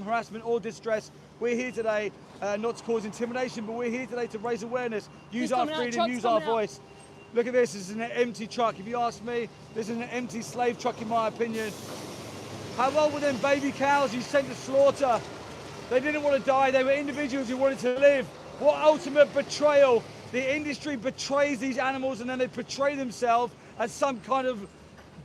harassment or distress. We're here today not to cause intimidation, but we're here today to raise awareness, use our freedom, use our voice. Look at this is an empty truck. If you ask me, this is an empty slave truck in my opinion. How old were them baby cows you sent to slaughter? They didn't want to die, they were individuals who wanted to live. What ultimate betrayal. The industry betrays these animals and then they portray themselves as some kind of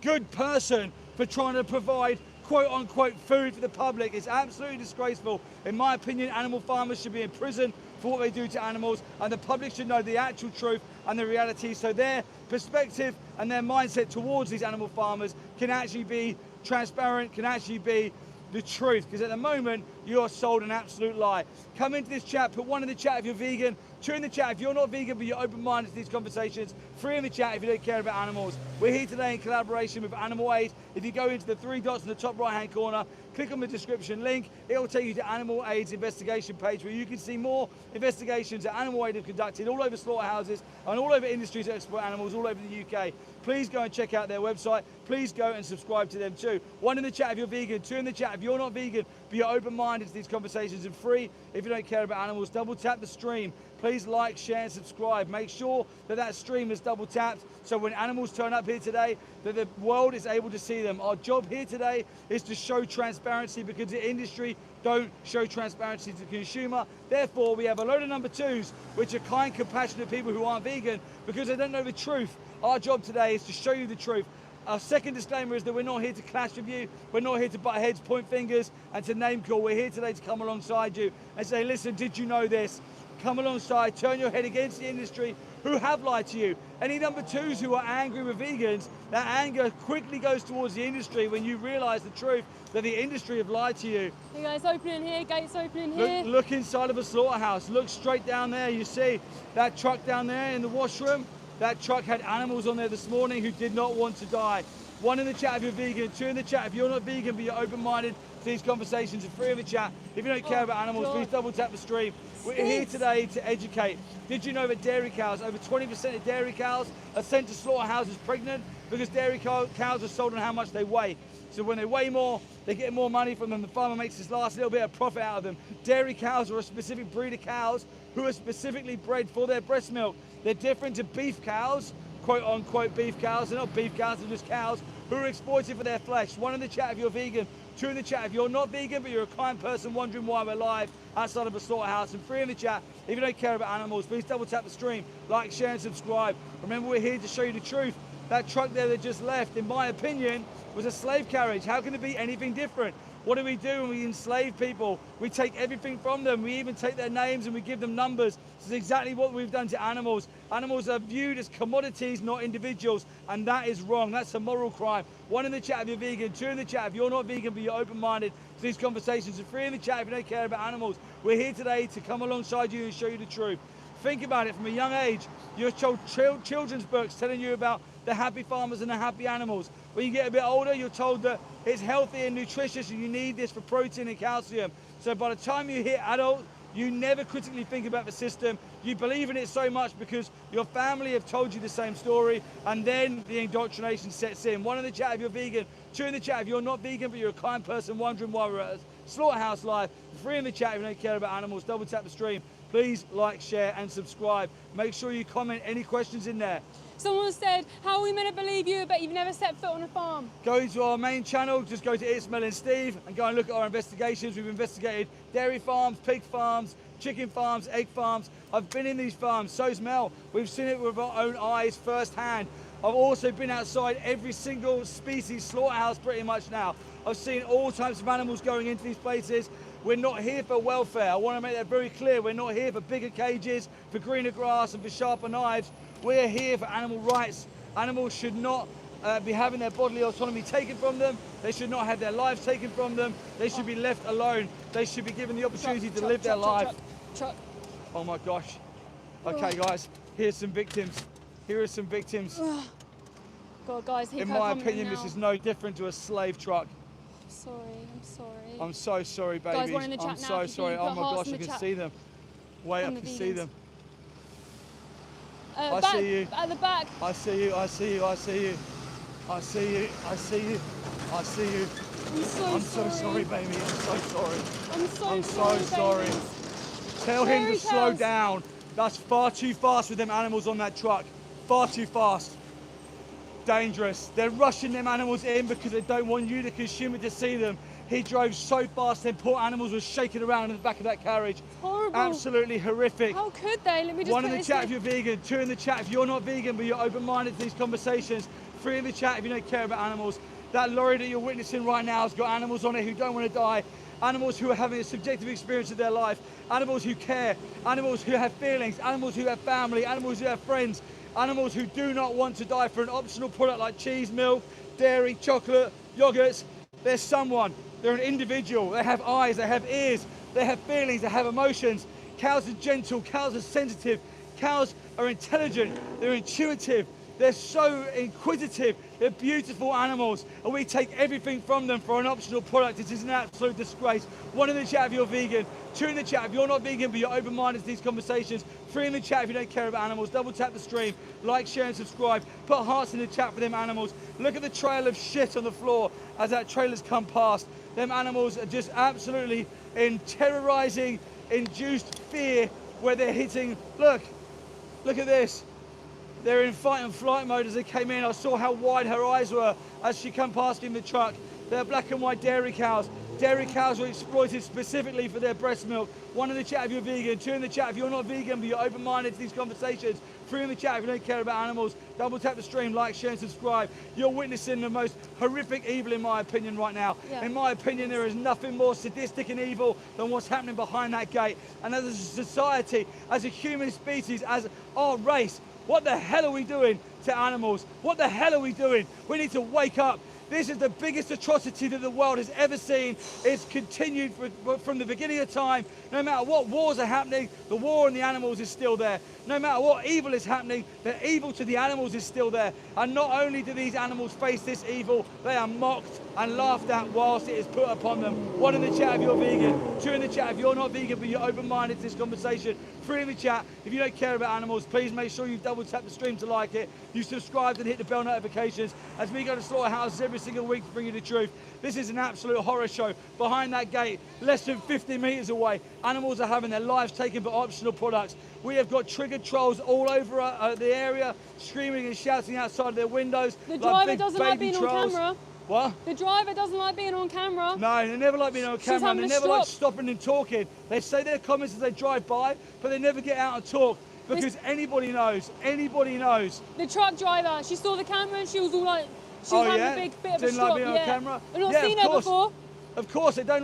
good person for trying to provide quote-unquote food for the public. It's absolutely disgraceful. In my opinion, animal farmers should be in prison for what they do to animals, and the public should know the actual truth and the reality, so their perspective and their mindset towards these animal farmers can actually be transparent, can actually be the truth, because at the moment you are sold an absolute lie. Come into this chat, put 1 in the chat if you're vegan, 2 in the chat if you're not vegan but you're open-minded to these conversations, 3 in the chat if you don't care about animals. We're here today in collaboration with Animal Aid. If you go into the 3 dots in the top right hand corner, click on the description link, it will take you to Animal Aid's investigation page where you can see more investigations that Animal Aid have conducted all over slaughterhouses and all over industries that exploit animals all over the UK. Please go and check out their website. Please go and subscribe to them too. 1 in the chat if you're vegan, 2 in the chat if you're not vegan, but you're open-minded to these conversations, and 3 if you don't care about animals. Double tap the stream. Please like, share and subscribe. Make sure that that stream is double tapped so when animals turn up here today that the world is able to see them. Our job here today is to show transparency because the industry don't show transparency to the consumer. Therefore, we have a load of number 2s, which are kind, compassionate people who aren't vegan because they don't know the truth. Our job today is to show you the truth. Our second disclaimer is that we're not here to clash with you. We're not here to butt heads, point fingers and to name call. We're here today to come alongside you and say, listen, did you know this? Come alongside, turn your head against the industry who have lied to you. Any number 2s who are angry with vegans, that anger quickly goes towards the industry when you realise the truth that the industry have lied to you. Hey guys, opening here, gates opening here. Look inside of a slaughterhouse. Look straight down there. You see that truck down there in the washroom? That truck had animals on there this morning who did not want to die. 1 in the chat if you're vegan, 2 in the chat if you're not vegan but you're open-minded to these conversations, and 3 in the chat if you don't care about animals. Please double tap the stream. We're here today to educate. Did you know that dairy cows, over 20% of dairy cows are sent to slaughterhouses pregnant because dairy cows are sold on how much they weigh. So when they weigh more, they get more money from them. The farmer makes this last little bit of profit out of them. Dairy cows are a specific breed of cows who are specifically bred for their breast milk. They're different to beef cows, quote unquote beef cows. They're not beef cows, they're just cows who are exploited for their flesh. 1 in the chat if you're vegan, 2 in the chat if you're not vegan but you're a kind person wondering why we're live outside of a slaughterhouse, and 3 in the chat if you don't care about animals. Please double tap the stream, like, share and subscribe. Remember, we're here to show you the truth. That truck there that just left, in my opinion, was a slave carriage. How can it be anything different? What do we do when we enslave people? We take everything from them. We even take their names and we give them numbers. This is exactly what we've done to animals. Animals are viewed as commodities, not individuals, and that is wrong. That's a moral crime. 1 in the chat if you're vegan, 2 in the chat if you're not vegan but you're open-minded to these conversations, and 3 in the chat if you don't care about animals. We're here today to come alongside you and show you the truth. Think about it from a young age. You're told children's books telling you about the happy farmers and the happy animals. When you get a bit older, you're told that it's healthy and nutritious and you need this for protein and calcium. So by the time you hit adult, you never critically think about the system. You believe in it so much because your family have told you the same story, and then the indoctrination sets in. 1 in the chat if you're vegan, 2 in the chat if you're not vegan but you're a kind person wondering why we're at a slaughterhouse live, 3 in the chat if you don't care about animals. Double tap the stream. Please like, share and subscribe. Make sure you comment any questions in there. Someone said, how are we meant to believe you but you've never set foot on a farm? Go to our main channel, just go to It's Mel and Steve and go and look at our investigations. We've investigated dairy farms, pig farms, chicken farms, egg farms. I've been in these farms, so's Mel. We've seen it with our own eyes firsthand. I've also been outside every single species slaughterhouse pretty much now. I've seen all types of animals going into these places. We're not here for welfare. I want to make that very clear. We're not here for bigger cages, for greener grass and for sharper knives. We're here for animal rights. Animals should not be having their bodily autonomy taken from them. They should not have their lives taken from them. They should be left alone. They should be given the opportunity to live their life. Oh my gosh. Okay guys, here's some victims. Here are some victims. God, guys, in my opinion, this is no different to a slave truck. I'm sorry, I'm sorry. I'm so sorry, babies. Guys, one in the chat I'm now. so sorry. Oh my gosh, I can see them. Way up, I can see them. I see you. At the back. I see you, I see you, I see you. I see you, I see you, I see you. I'm so sorry, baby. I'm so sorry. I'm so sorry. babies. Tell him to Fairy slow tales. down. That's far too fast with them animals on that truck. Far too fast. Dangerous. They're rushing them animals in because they don't want you to consume it to see them. He drove so fast, them poor animals were shaking around in the back of that carriage. Horrible. Absolutely horrific. How could they? Let me just One in put the this chat in. if you're vegan, 2 in the chat if you're not vegan but you're open-minded to these conversations, 3 in the chat if you don't care about animals. That lorry that you're witnessing right now has got animals on it who don't want to die, animals who are having a subjective experience of their life, animals who care, animals who have feelings, animals who have family, animals who have friends, animals who do not want to die for an optional product like cheese, milk, dairy, chocolate, yogurts. They're someone. They're an individual. They have eyes, they have ears, they have feelings, they have emotions. Cows are gentle, cows are sensitive, cows are intelligent, they're intuitive, they're so inquisitive, they're beautiful animals, and we take everything from them for an optional product. It is an absolute disgrace. 1 in the chat if you're vegan, 2 in the chat if you're not vegan but you're open-minded to these conversations, 3 in the chat if you don't care about animals. Double tap the stream, like, share and subscribe, put hearts in the chat for them animals. Look at the trail of shit on the floor as that trailer's come past. Them animals are just absolutely in terrorizing, induced fear where they're hitting. Look at this. They're in fight and flight mode as they came in. I saw how wide her eyes were as she come past in the truck. They're black and white dairy cows. Dairy cows were exploited specifically for their breast milk. 1 in the chat if you're vegan, 2 in the chat if you're not vegan but you're open-minded to these conversations, 3 in the chat if you don't care about animals. Double tap the stream, like, share and subscribe. You're witnessing the most horrific evil in my opinion right now. Yeah. In my opinion, there is nothing more sadistic and evil than what's happening behind that gate. And as a society, as a human species, as our race, what the hell are we doing to animals? What the hell are we doing? We need to wake up. This is the biggest atrocity that the world has ever seen. It's continued from the beginning of time. No matter what wars are happening, the war on the animals is still there. No matter what evil is happening, the evil to the animals is still there. And not only do these animals face this evil, they are mocked and laughed at whilst it is put upon them. 1 in the chat if you're vegan, 2 in the chat if you're not vegan but you're open-minded to this conversation, 3 in the chat if you don't care about animals. Please make sure you double tap the stream to like it, you subscribe and hit the bell notifications as we go to slaughterhouses every single week to bring you the truth. This is an absolute horror show. Behind that gate, less than 50 meters away, animals are having their lives taken for optional products. We have got triggered trolls all over the area, screaming and shouting outside of their windows. The driver big doesn't like baby being trolls. on camera. What? The driver doesn't like being on camera. No, they never like being on camera. having They to never like stop. stopping and talking. They say their comments as they drive by, but they never get out and talk because anybody knows. Anybody knows. The truck driver, she saw the camera and she was all like, she was having a big bit of a Didn't stop. like being on camera. I've not Yeah, seen of her course. before. Of course, they don't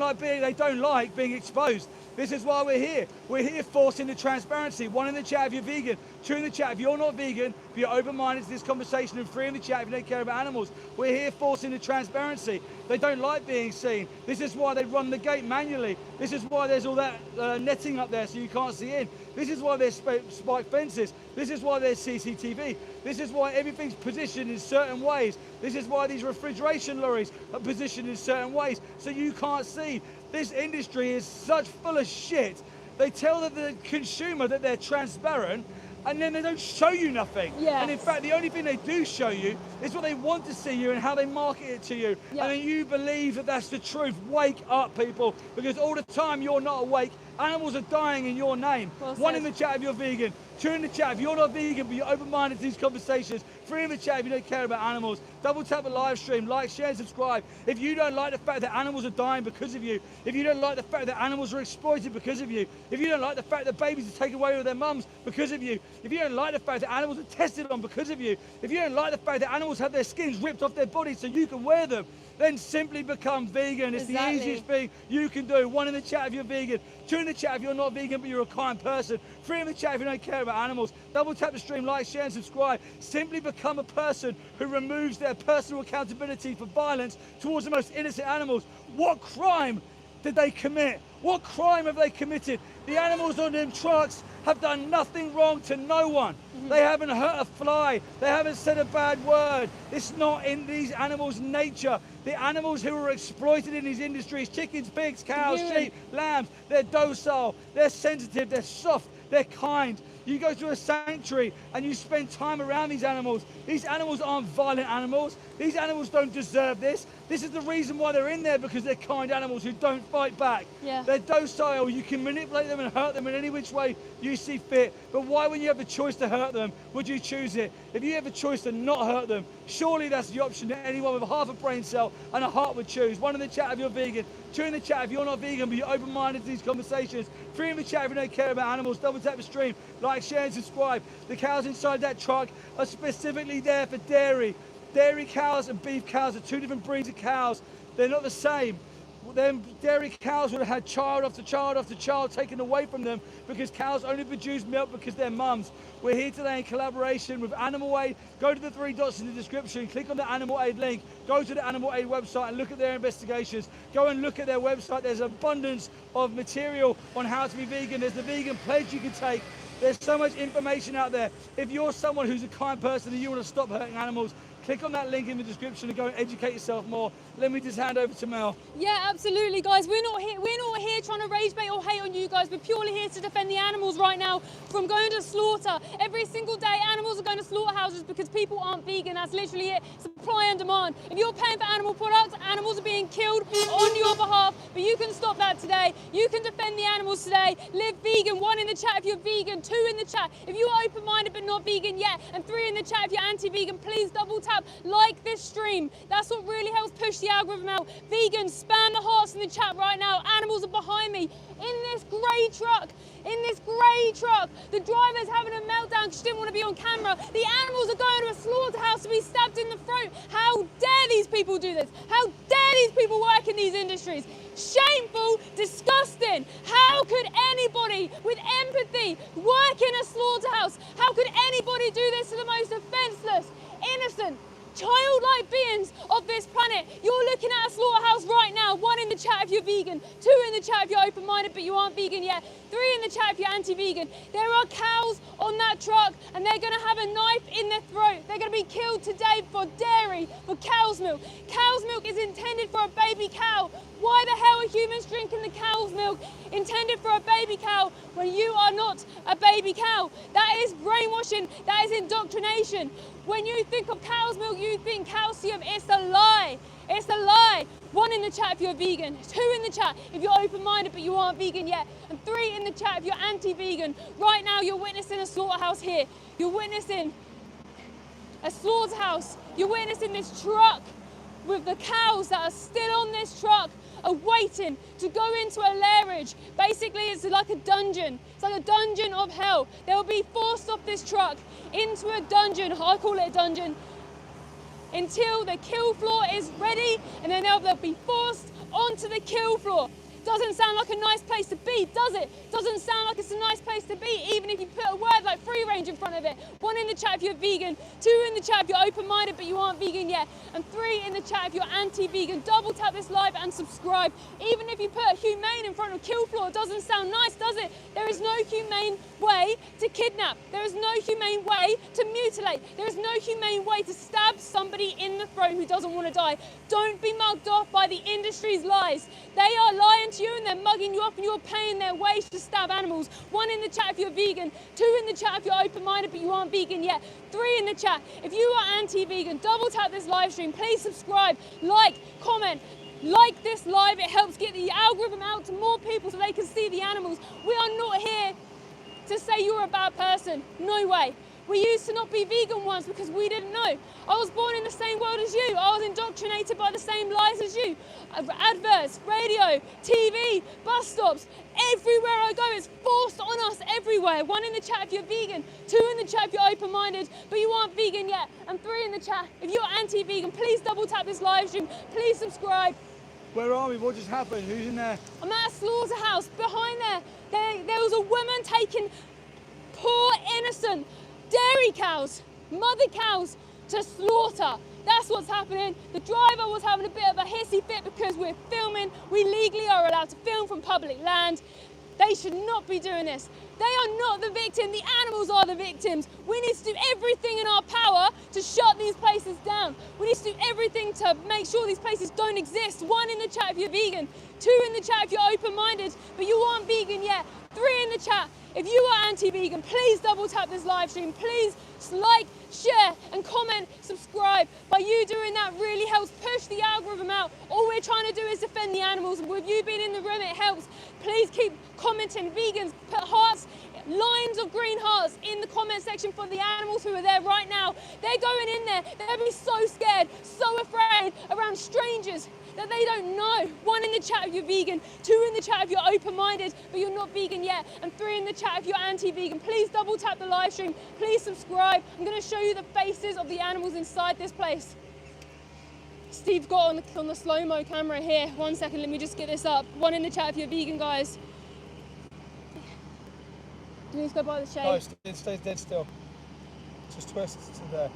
like being exposed. This is why we're here. We're here forcing the transparency. 1 in the chat if you're vegan, 2 in the chat if you're not vegan, but you're open-minded to this conversation, and 3 in the chat if you don't care about animals. We're here forcing the transparency. They don't like being seen. This is why they run the gate manually. This is why there's all that netting up there so you can't see in. This is why there's spike fences. This is why there's CCTV. This is why everything's positioned in certain ways. This is why these refrigeration lorries are positioned in certain ways so you can't see. This industry is such full of shit. They tell the consumer that they're transparent and then they don't show you nothing. Yes. And in fact, the only thing they do show you is what they want to see you and how they market it to you. Yeah. And then you believe that that's the truth. Wake up, people, because all the time you're not awake. Animals are dying in your name. Well 1 said. in the chat if you're vegan, 2 in the chat if you're not vegan but you're open-minded to these conversations, 3 in the chat if you don't care about animals. Double tap the live stream, like, share and subscribe. If you don't like the fact that animals are dying because of you, if you don't like the fact that animals are exploited because of you, if you don't like the fact that babies are taken away with their mums because of you, if you don't like the fact that animals are tested on because of you, if you don't like the fact that animals have their skins ripped off their bodies so you can wear them, then simply become vegan. It's Exactly. the easiest thing you can do. 1 in the chat if you're vegan, 2 in the chat if you're not vegan but you're a kind person, 3 in the chat if you don't care about animals. Double tap the stream, like, share and subscribe. Simply become a person who removes their personal accountability for violence towards the most innocent animals. What crime did they commit? What crime have they committed? The animals on them trucks have done nothing wrong to no one. They haven't hurt a fly. They haven't said a bad word. It's not in these animals' nature. The animals who are exploited in these industries, chickens, pigs, cows, sheep, lambs, they're docile, they're sensitive, they're soft, they're kind. You go to a sanctuary and you spend time around these animals. These animals aren't violent animals. These animals don't deserve this. This is the reason why they're in there, because they're kind animals who don't fight back. Yeah. They're docile. You can manipulate them and hurt them in any which way you see fit. But why, when you have the choice to hurt them, would you choose it? If you have a choice to not hurt them, surely that's the option that anyone with half a brain cell and a heart would choose. 1 in the chat if you're vegan. 2 in the chat if you're not vegan but you're open-minded to these conversations. 3 in the chat if you don't care about animals. Double tap the stream, like, share and subscribe. The cows inside that truck are specifically there for dairy. Dairy cows and beef cows are 2 different breeds of cows. They're not the same. Them dairy cows would have had child after child after child taken away from them, because cows only produce milk because they're mums. We're here today in collaboration with Animal Aid. Go to the 3 dots in the description, click on the Animal Aid link, go to the Animal Aid website and look at their investigations. Go and look at their website. There's abundance of material on how to be vegan. There's the vegan pledge you can take. There's so much information out there. If you're someone who's a kind person and you want to stop hurting animals, click on that link in the description and go and educate yourself more. Let me just hand over to Mel. Yeah, absolutely, guys. We're not here trying to rage bait or hate on you guys. We're purely here to defend the animals right now from going to slaughter. Every single day, animals are going to slaughterhouses because people aren't vegan. That's literally it. Supply and demand. If you're paying for animal products, animals are being killed on your behalf. But you can stop that today. You can defend the animals today. Live vegan. 1 in the chat if you're vegan. 2 in the chat if you're open-minded but not vegan yet. And 3 in the chat if you're anti-vegan. Please double tap like this stream. That's what really helps push the algorithm out. Vegans, spam the hearts in the chat right now. Animals are behind me in this grey truck. The driver's having a meltdown because she didn't want to be on camera. The animals are going to a slaughterhouse to be stabbed in the throat. How dare these people do this? How dare these people work in these industries? Shameful, disgusting. How could anybody with empathy work in a slaughterhouse? How could anybody do this to the most offenceless, innocent, childlike beings of this planet? You're looking at a slaughterhouse right now. 1 in the chat if you're vegan, 2 in the chat if you're open-minded but you aren't vegan yet, 3 in the chat if you're anti-vegan. There are cows on that truck and they're going to have a knife in their throat. They're going to be killed today for dairy, for cow's milk. Cow's milk is intended for a baby cow. Why the hell are humans drinking the cow's milk intended for a baby cow when you are not a baby cow? That is brainwashing. That is indoctrination. When you think of cow's milk, you think calcium. It's a lie. It's a lie. 1 in the chat if you're vegan. 2 in the chat if you're open-minded but you aren't vegan yet. And 3 in the chat if you're anti-vegan. Right now, you're witnessing a slaughterhouse here. You're witnessing a slaughterhouse. You're witnessing this truck with the cows that are still on this truck are waiting to go into a lairage. Basically, it's like a dungeon. It's like a dungeon of hell. They'll be forced off this truck into a dungeon. I call it a dungeon. Until the kill floor is ready, and then they'll be forced onto the kill floor. Doesn't sound like a nice place to be, does it? Doesn't sound like it's a nice place to be, even if you put a word like free range in front of it. 1 in the chat if you're vegan, 2 in the chat if you're open-minded but you aren't vegan yet, and 3 in the chat if you're anti-vegan. Double tap this live and subscribe. Even if you put humane in front of kill floor, it doesn't sound nice, does it? There is no humane way to kidnap. There is no humane way to mutilate. There is no humane way to stab somebody in the throat who doesn't want to die. Don't be mugged off by the industry's lies. They are lying to you and they're mugging you up and you're paying their wage to stab animals. 1 in the chat if you're vegan, 2 in the chat if you're open-minded but you aren't vegan yet, 3 in the chat if you are anti-vegan. Double tap this live stream. Please subscribe, like, comment. Like this live, it helps get the algorithm out to more people so they can see the animals. We are not here to say you're a bad person. No way. We used to not be vegan once because we didn't know. I was born in the same world as you. I was indoctrinated by the same lies as you. Adverts, radio, TV, bus stops, everywhere I go, it's forced on us everywhere. 1 in the chat if you're vegan, 2 in the chat if you're open-minded, but you aren't vegan yet, and 3 in the chat if you're anti-vegan. Please double tap this live stream. Please subscribe. Where are we? What just happened? Who's in there? I'm at a slaughterhouse. Behind there was a woman taking poor, innocent dairy cows, mother cows, to slaughter. That's what's happening. The driver was having a bit of a hissy fit because we're filming. We legally are allowed to film from public land. They should not be doing this. They are not the victim. The animals are the victims. We need to do everything in our power to shut these places down. We need to do everything to make sure these places don't exist. 1 in the chat if you're vegan, 2 in the chat if you're open-minded, but you aren't vegan yet, 3 in the chat If you are anti-vegan, please double tap this live stream. Please like, share, and comment, subscribe. By you doing that really helps push the algorithm out. All we're trying to do is defend the animals. And with you being in the room, it helps. Please keep commenting. Vegans, put hearts, lines of green hearts in the comment section for the animals who are there right now. They're going in there. They'll be so scared, so afraid around strangers that they don't know. 1 in the chat if you're vegan, 2 in the chat if you're open-minded but you're not vegan yet, and 3 in the chat if you're anti-vegan. Please double tap the live stream. Please subscribe. I'm going to show you the faces of the animals inside this place. Steve got on the slow-mo camera here. 1 second, let me just get this up. 1 in the chat if you're vegan, guys. Do you need to go by the shade? No, it stays dead still. Just twist to there.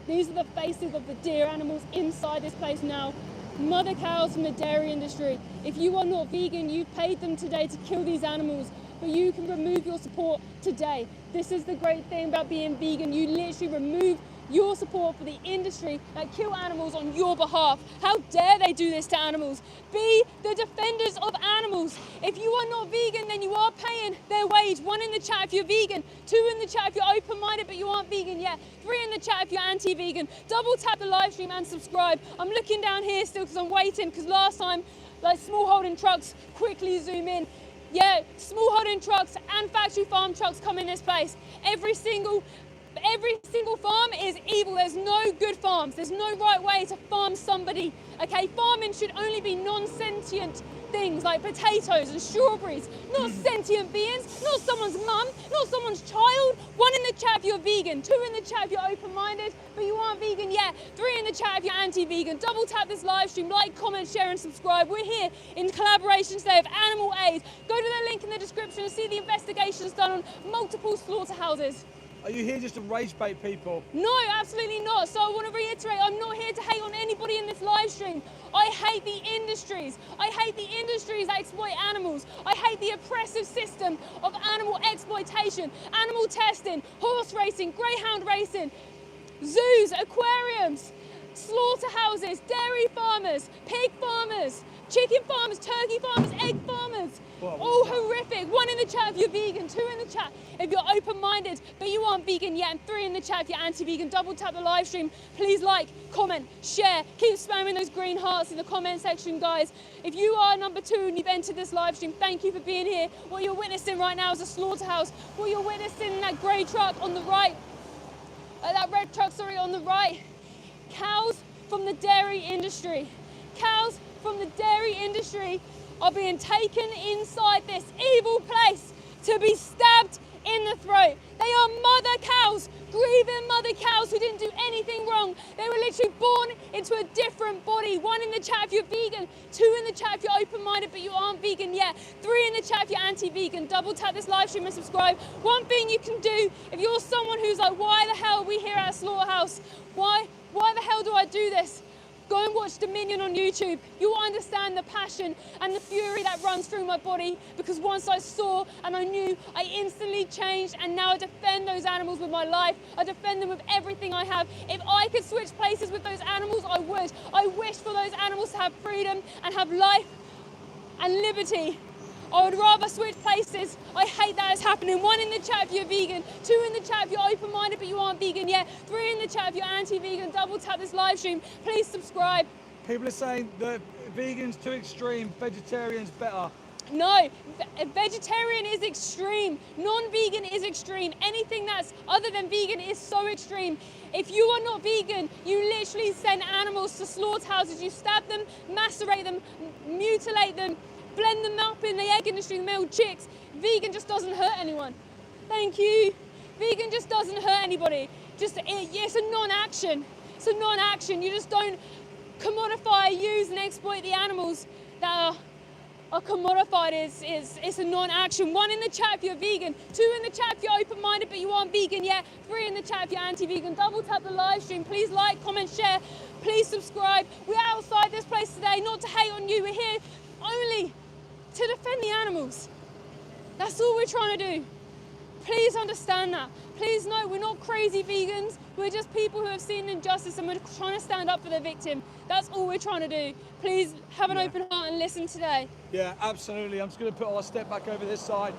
These are the faces of the deer animals inside this place now. Mother cows from the dairy industry. If you are not vegan, you've paid them today to kill these animals, but you can remove your support today. This is the great thing about being vegan. You literally remove your support for the industry that kill animals on your behalf. How dare they do this to animals? Be the defenders of animals. If you are not vegan, then you are paying their wage. 1 in the chat if you're vegan, 2 in the chat if you're open-minded but you aren't vegan yet, 3 in the chat if you're anti-vegan. Double tap the live stream and subscribe. I'm looking down here still because I'm waiting, because last time, like, small holding trucks, quickly zoom in. Yeah, small holding trucks and factory farm trucks come in this place. Every single farm is evil. There's no good farms. There's no right way to farm somebody. Okay, farming should only be non-sentient things like potatoes and strawberries, not sentient beings, not someone's mum, not someone's child. 1 in the chat if you're vegan, 2 in the chat if you're open-minded but you aren't vegan yet, 3 in the chat if you're anti-vegan. Double tap this live stream, like, comment, share and subscribe. We're here in collaboration today with Animal Aid. Go to the link in the description and see the investigations done on multiple slaughterhouses. Are you here just to rage bait people? No, absolutely not. So I want to reiterate, I'm not here to hate on anybody in this live stream. I hate the industries. I hate the industries that exploit animals. I hate the oppressive system of animal exploitation, animal testing, horse racing, greyhound racing, zoos, aquariums, slaughterhouses, dairy farmers, pig farmers, chicken farmers, turkey farmers, egg farmers. All horrific. 1 in the chat if you're vegan, 2 in the chat if you're open-minded but you aren't vegan yet, and 3 in the chat if you're anti-vegan. Double tap the live stream. Please like, comment, share. Keep spamming those green hearts in the comment section, guys. If you are number 2 and you've entered this live stream, thank you for being here. What you're witnessing right now is a slaughterhouse. What you're witnessing in that grey truck on the right, that red truck, sorry, on the right, cows from the dairy industry. Cows from the dairy industry are being taken inside this evil place to be stabbed in the throat. They are mother cows, grieving mother cows who didn't do anything wrong. They were literally born into a different body. 1 in the chat if you're vegan, 2 in the chat if you're open-minded but you aren't vegan yet, 3 in the chat if you're anti-vegan. Double tap this live stream and subscribe. One thing you can do if you're someone who's like, why the hell are we here at a slaughterhouse? Why the hell do I do this? Go and watch Dominion on YouTube. You'll understand the passion and the fury that runs through my body, because once I saw and I knew, I instantly changed, and now I defend those animals with my life. I defend them with everything I have. If I could switch places with those animals, I would. I wish for those animals to have freedom and have life and liberty. I would rather switch places. I hate that it's happening. 1 in the chat if you're vegan, 2 in the chat if you're open-minded but you aren't vegan yet, 3 in the chat if you're anti-vegan. Double tap this live stream. Please subscribe. People are saying that vegans too extreme, vegetarians better. No, vegetarian is extreme. Non-vegan is extreme. Anything that's other than vegan is so extreme. If you are not vegan, you literally send animals to slaughterhouses. You stab them, macerate them, mutilate them, blend them up in the egg industry, the male chicks. Vegan just doesn't hurt anyone. Thank you. Vegan just doesn't hurt anybody. It's a non-action. It's a non-action. You just don't commodify, use and exploit the animals that are commodified. It's a non-action. 1 in the chat if you're vegan, 2 in the chat if you're open-minded but you aren't vegan yet, 3 in the chat if you're anti-vegan. Double tap the live stream. Please like, comment, share. Please subscribe. We're outside this place today, not to hate on you. We're here only to defend the animals. That's all we're trying to do. Please understand that. Please know we're not crazy vegans. We're just people who have seen injustice and we're trying to stand up for the victim. That's all we're trying to do. Please have an open heart and listen today. Yeah, absolutely. I'm just going to step back over this side.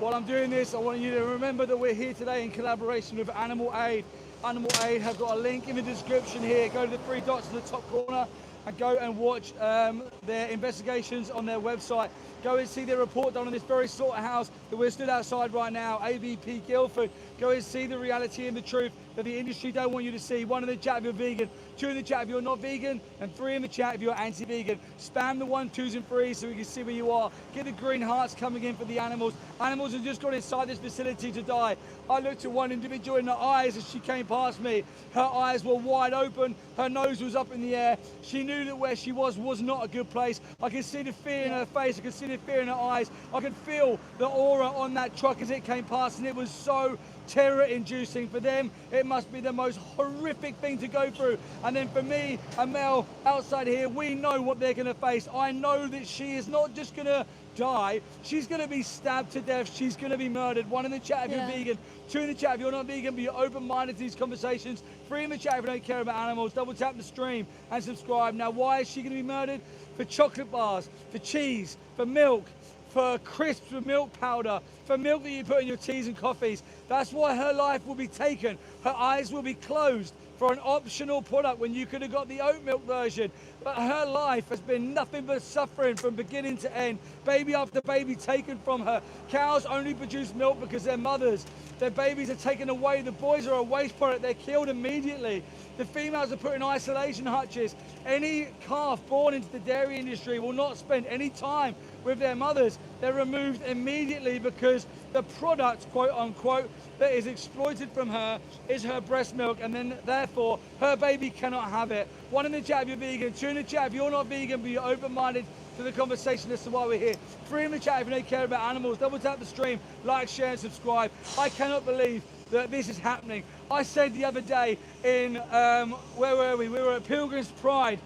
While I'm doing this, I want you to remember that we're here today in collaboration with Animal Aid. Animal Aid have got a link in the description here. Go to the 3 dots in the top corner and go and watch their investigations on their website. Go and see their report done on this very slaughterhouse that we're stood outside right now, AVP Guildford. Go and see the reality and the truth that the industry don't want you to see. 1 in the chat if you're vegan, 2 in the chat if you're not vegan, and 3 in the chat if you're anti-vegan. Spam the 1, 2s and 3s so we can see where you are. Get the green hearts coming in for the animals. Animals have just got inside this facility to die. I looked at one individual in the eyes as she came past me. Her eyes were wide open, her nose was up in the air. She knew that where she was not a good place. I could see the fear in her face, I could see the fear in her eyes. I could feel the aura on that truck as it came past, and it was so terror-inducing. For them, it must be the most horrific thing to go through. And then for me and Mel outside here, we know what they're gonna face. I know that she is not just gonna die, she's gonna be stabbed to death, she's gonna be murdered. 1 in the chat if you're vegan, 2 in the chat if you're not vegan, but you're open-minded to these conversations. 3 in the chat if you don't care about animals. Double tap the stream and subscribe. Now, why is she gonna be murdered? For chocolate bars, for cheese, for milk, for crisps with milk powder, for milk that you put in your teas and coffees. That's why her life will be taken. Her eyes will be closed for an optional product when you could have got the oat milk version. But her life has been nothing but suffering from beginning to end. Baby after baby taken from her. Cows only produce milk because they're mothers. Their babies are taken away. The boys are a waste product. They're killed immediately. The females are put in isolation hutches. Any calf born into the dairy industry will not spend any time with their mothers. They're removed immediately because the product, quote unquote, that is exploited from her is her breast milk, and then therefore her baby cannot have it. 1 in the chat if you're vegan, 2 in the chat if you're not vegan but you're open-minded to the conversation as to why we're here. 3 in the chat if you don't care about animals. Double tap the stream, like, share and subscribe. I cannot believe that this is happening. I said the other day in, where were we? We were at Pilgrim's Pride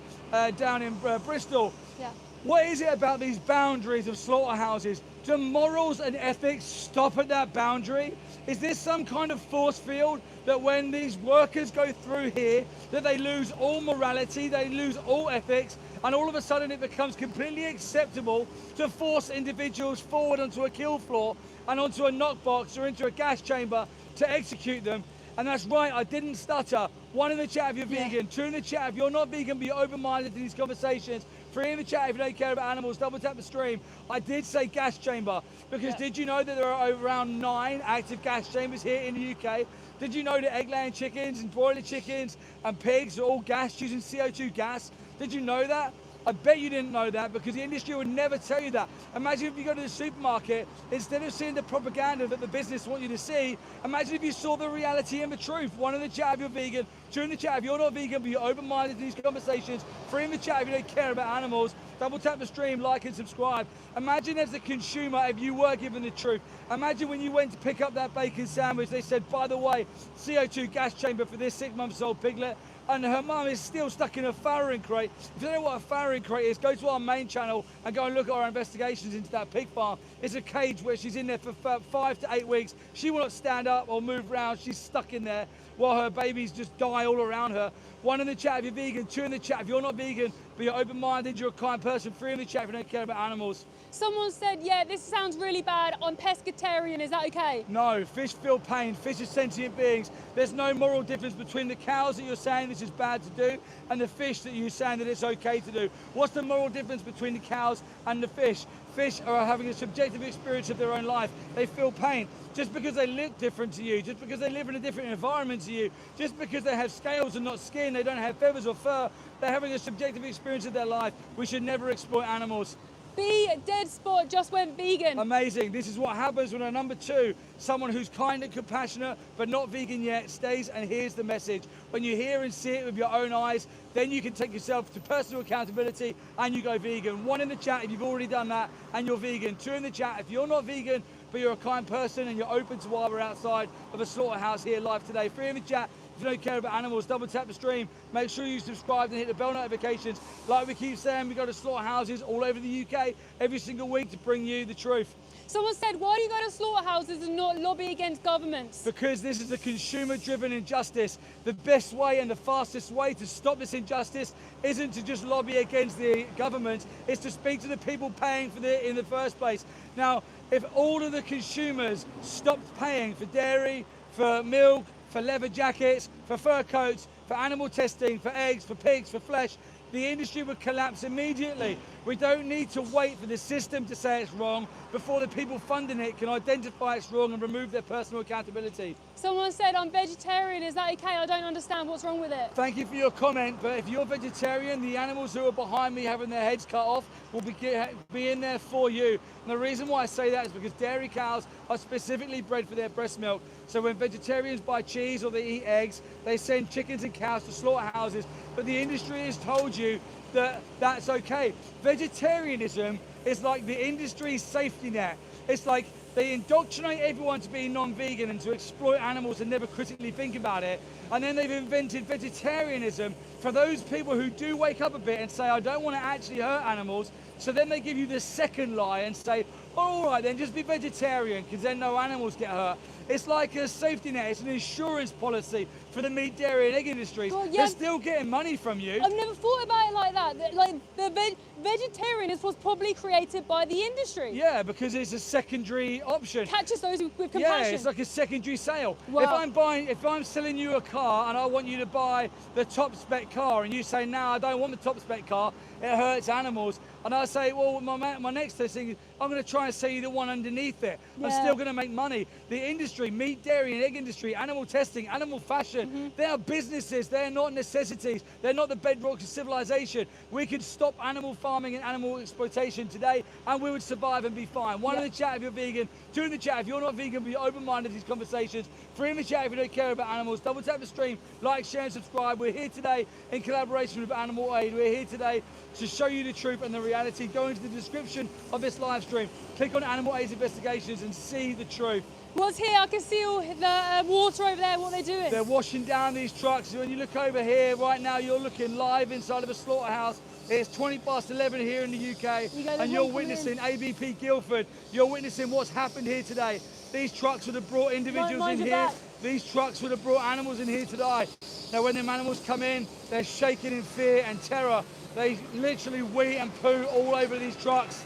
down in Bristol. Yeah. What is it about these boundaries of slaughterhouses? Do morals and ethics stop at that boundary? Is this some kind of force field that when these workers go through here, that they lose all morality, they lose all ethics, and all of a sudden it becomes completely acceptable to force individuals forward onto a kill floor and onto a knockbox or into a gas chamber to execute them? And that's right, I didn't stutter. 1 in the chat if you're vegan, 2 in the chat if you're not vegan but you're open-minded to these conversations, 3 in the chat if you don't care about animals. Double tap the stream. I did say gas chamber because did you know that there are around 9 active gas chambers here in the UK? Did you know that egg-laying chickens and broiler chickens and pigs are all gassed using CO2 gas? Did you know that? I bet you didn't know that because the industry would never tell you that. Imagine if you go to the supermarket, instead of seeing the propaganda that the business want you to see, imagine if you saw the reality and the truth. 1 in the chat if you're vegan, 2 in the chat if you're not vegan but you're open-minded to these conversations, 3 in the chat if you don't care about animals. Double tap the stream, like and subscribe. Imagine as a consumer if you were given the truth. Imagine when you went to pick up that bacon sandwich, they said, by the way, CO2 gas chamber for this 6-month-old piglet. And her mum is still stuck in a farrowing crate. If you don't know what a farrowing crate is, go to our main channel and go and look at our investigations into that pig farm. It's a cage where she's in there for 5 to 8 weeks. She will not stand up or move around. She's stuck in there while her babies just die all around her. 1 in the chat if you're vegan, 2 in the chat if you're not vegan, but you're open-minded, you're a kind person, 3 in the chat if you don't care about animals. Someone said, yeah, this sounds really bad. I'm pescatarian. Is that okay? No, fish feel pain. Fish are sentient beings. There's no moral difference between the cows that you're saying this is bad to do and the fish that you're saying that it's okay to do. What's the moral difference between the cows and the fish? Fish are having a subjective experience of their own life. They feel pain. Just because they look different to you, just because they live in a different environment to you, just because they have scales and not skin, they don't have feathers or fur, they're having a subjective experience of their life. We should never exploit animals. B dead spot just went vegan. Amazing. This is what happens when a number 2, someone who's kind and compassionate but not vegan yet, stays and hears the message. When you hear and see it with your own eyes, then you can take yourself to personal accountability and you go vegan. 1 in the chat if you've already done that and you're vegan. 2 in the chat if you're not vegan but you're a kind person and you're open to while we're outside of a slaughterhouse here live today. 3 in the chat If you don't care about animals, double tap the stream. Make sure you subscribe and hit the bell notifications. Like we keep saying, we go to slaughterhouses all over the UK every single week to bring you the truth. Someone said, why do you go to slaughterhouses and not lobby against governments? Because this is a consumer-driven injustice. The best way and the fastest way to stop this injustice isn't to just lobby against the government, it's to speak to the people paying for it in the first place. Now, if all of the consumers stopped paying for dairy, for milk, for leather jackets, for fur coats, for animal testing, for eggs, for pigs, for flesh, the industry would collapse immediately. We don't need to wait for the system to say it's wrong before the people funding it can identify it's wrong and remove their personal accountability. Someone said, I'm vegetarian, is that okay? I don't understand what's wrong with it. Thank you for your comment, but if you're vegetarian, the animals who are behind me having their heads cut off will be in there for you. And the reason why I say that is because dairy cows are specifically bred for their breast milk. So when vegetarians buy cheese or they eat eggs, they send chickens and cows to slaughterhouses. But the industry has told you that that's okay. Vegetarianism is like the industry's safety net. It's like they indoctrinate everyone to be non-vegan and to exploit animals and never critically think about it. And then they've invented vegetarianism for those people who do wake up a bit and say, I don't want to actually hurt animals. So then they give you the second lie and say, all right, then just be vegetarian because then no animals get hurt. It's like a safety net. It's an insurance policy for the meat, dairy and egg industries. Well, yeah, they're still getting money from you. I've never thought about it like that. Like the vegetarianism was probably created by the industry. Yeah, because it's a secondary option. Catches those with compassion. Yeah, it's like a secondary sale. Wow. If I'm selling you a car and I want you to buy the top spec car and you say, no, I don't want the top spec car, it hurts animals. And I say, well, my next thing is I'm going to try and sell you the one underneath it. Yeah. I'm still going to make money. The industry, meat, dairy and egg industry, animal testing, animal fashion, they are businesses. They're not necessities. They're not the bedrocks of civilization. We could stop animal farming and animal exploitation today and we would survive and be fine. One in the chat if you're vegan, two in the chat if you're not vegan, be open-minded to these conversations, three in the chat if you don't care about animals, double tap the stream, like, share and subscribe. We're here today in collaboration with Animal Aid. We're here today to show you the truth and the reality. Go into the description of this live stream, click on Animal Aid's investigations and see the truth. What's here? I can see all the water over there, what they're doing. They're washing down these trucks. When you look over here, right now you're looking live inside of a slaughterhouse. It's 11:20 here in the UK and you're witnessing ABP Guildford. You're witnessing what's happened here today. These trucks would have brought individuals in here. These trucks would have brought animals in here to die. Now when them animals come in, they're shaking in fear and terror. They literally wee and poo all over these trucks.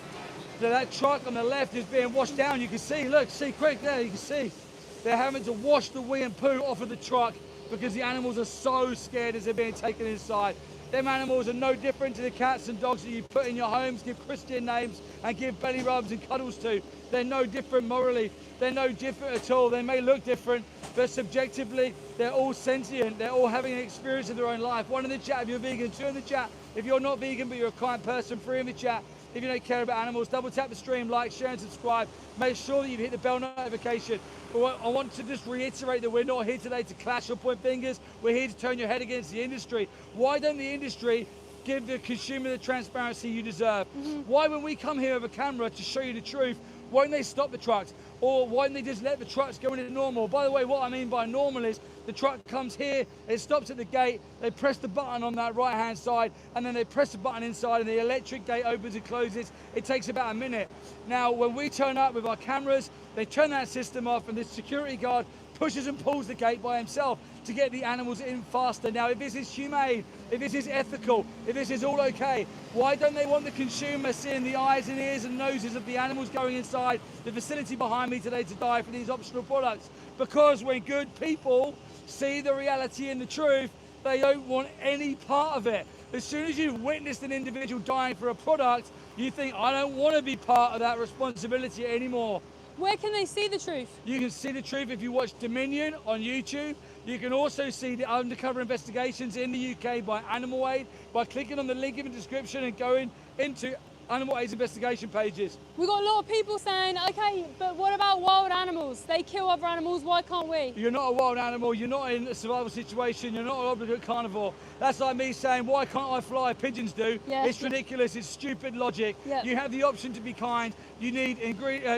So that truck on the left is being washed down. You can see, look, see quick there, you can see. They're having to wash the wee and poo off of the truck because the animals are so scared as they're being taken inside. Them animals are no different to the cats and dogs that you put in your homes, give Christian names and give belly rubs and cuddles to. They're no different morally. They're no different at all. They may look different, but subjectively, they're all sentient. They're all having an experience of their own life. One in the chat if you're vegan, two in the chat if you're not vegan but you're a kind person, three in the chat if you don't care about animals. Double tap the stream, like, share and subscribe. Make sure that you hit the bell notification. But I want to just reiterate that we're not here today to clash or point fingers. We're here to turn your head against the industry. Why don't the industry give the consumer the transparency you deserve? Why, when we come here with a camera to show you the truth, why don't they stop the trucks? Or why don't they just let the trucks go into normal? By the way, what I mean by normal is the truck comes here, it stops at the gate, they press the button on that right-hand side, and then they press the button inside and the electric gate opens and closes. It takes about a minute. Now, when we turn up with our cameras, they turn that system off and the security guard pushes and pulls the gate by himself to get the animals in faster. Now, if this is humane, if this is ethical, if this is all okay, why don't they want the consumer seeing the eyes and ears and noses of the animals going inside the facility behind me today to die for these optional products? Because when good people see the reality and the truth, they don't want any part of it. As soon as you've witnessed an individual dying for a product, you think, I don't want to be part of that responsibility anymore. Where can they see the truth? You can see the truth if you watch Dominion on YouTube. You can also see the undercover investigations in the UK by Animal Aid by clicking on the link in the description and going into Animal Aid's investigation pages. We've got a lot of people saying, okay, but what about wild animals? They kill other animals, why can't we? You're not a wild animal, you're not in a survival situation, you're not an obligate carnivore. That's like me saying, why can't I fly? Pigeons do. Yeah. It's ridiculous, it's stupid logic. Yeah. You have the option to be kind, You need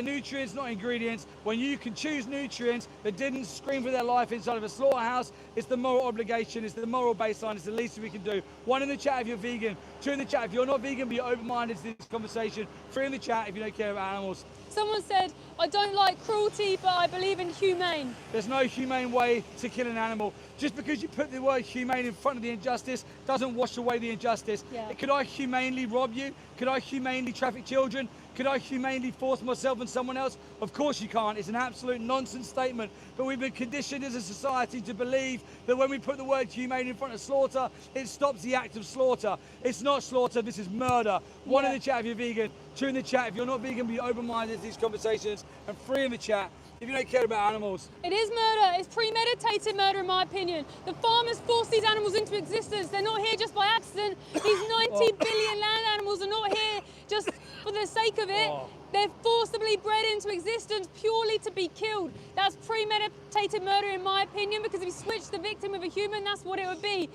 nutrients, not ingredients. When you can choose nutrients that didn't scream for their life inside of a slaughterhouse, it's the moral obligation, it's the moral baseline, it's the least we can do. 1 in the chat if you're vegan, 2 in the chat if you're not vegan but you're open-minded to this conversation, 3 in the chat if you don't care about animals. Someone said, I don't like cruelty, but I believe in humane. There's no humane way to kill an animal. Just because you put the word humane in front of the injustice doesn't wash away the injustice. Yeah. Could I humanely rob you? Could I humanely traffic children? Could I humanely force myself on someone else? Of course you can't. It's an absolute nonsense statement. But we've been conditioned as a society to believe that when we put the word humane in front of slaughter, it stops the act of slaughter. It's not slaughter, this is murder. 1 in the chat if you're vegan, 2 in the chat if you're not vegan, be open-minded to these conversations, and 3 in the chat if you don't care about animals. It is murder. It's premeditated murder, in my opinion. The farmers forced these animals into existence. They're not here just by accident. These 90 billion land animals are not here just for the sake of it. They're forcibly bred into existence purely to be killed. That's premeditated murder, in my opinion, because if you switch the victim with a human, that's what it would be.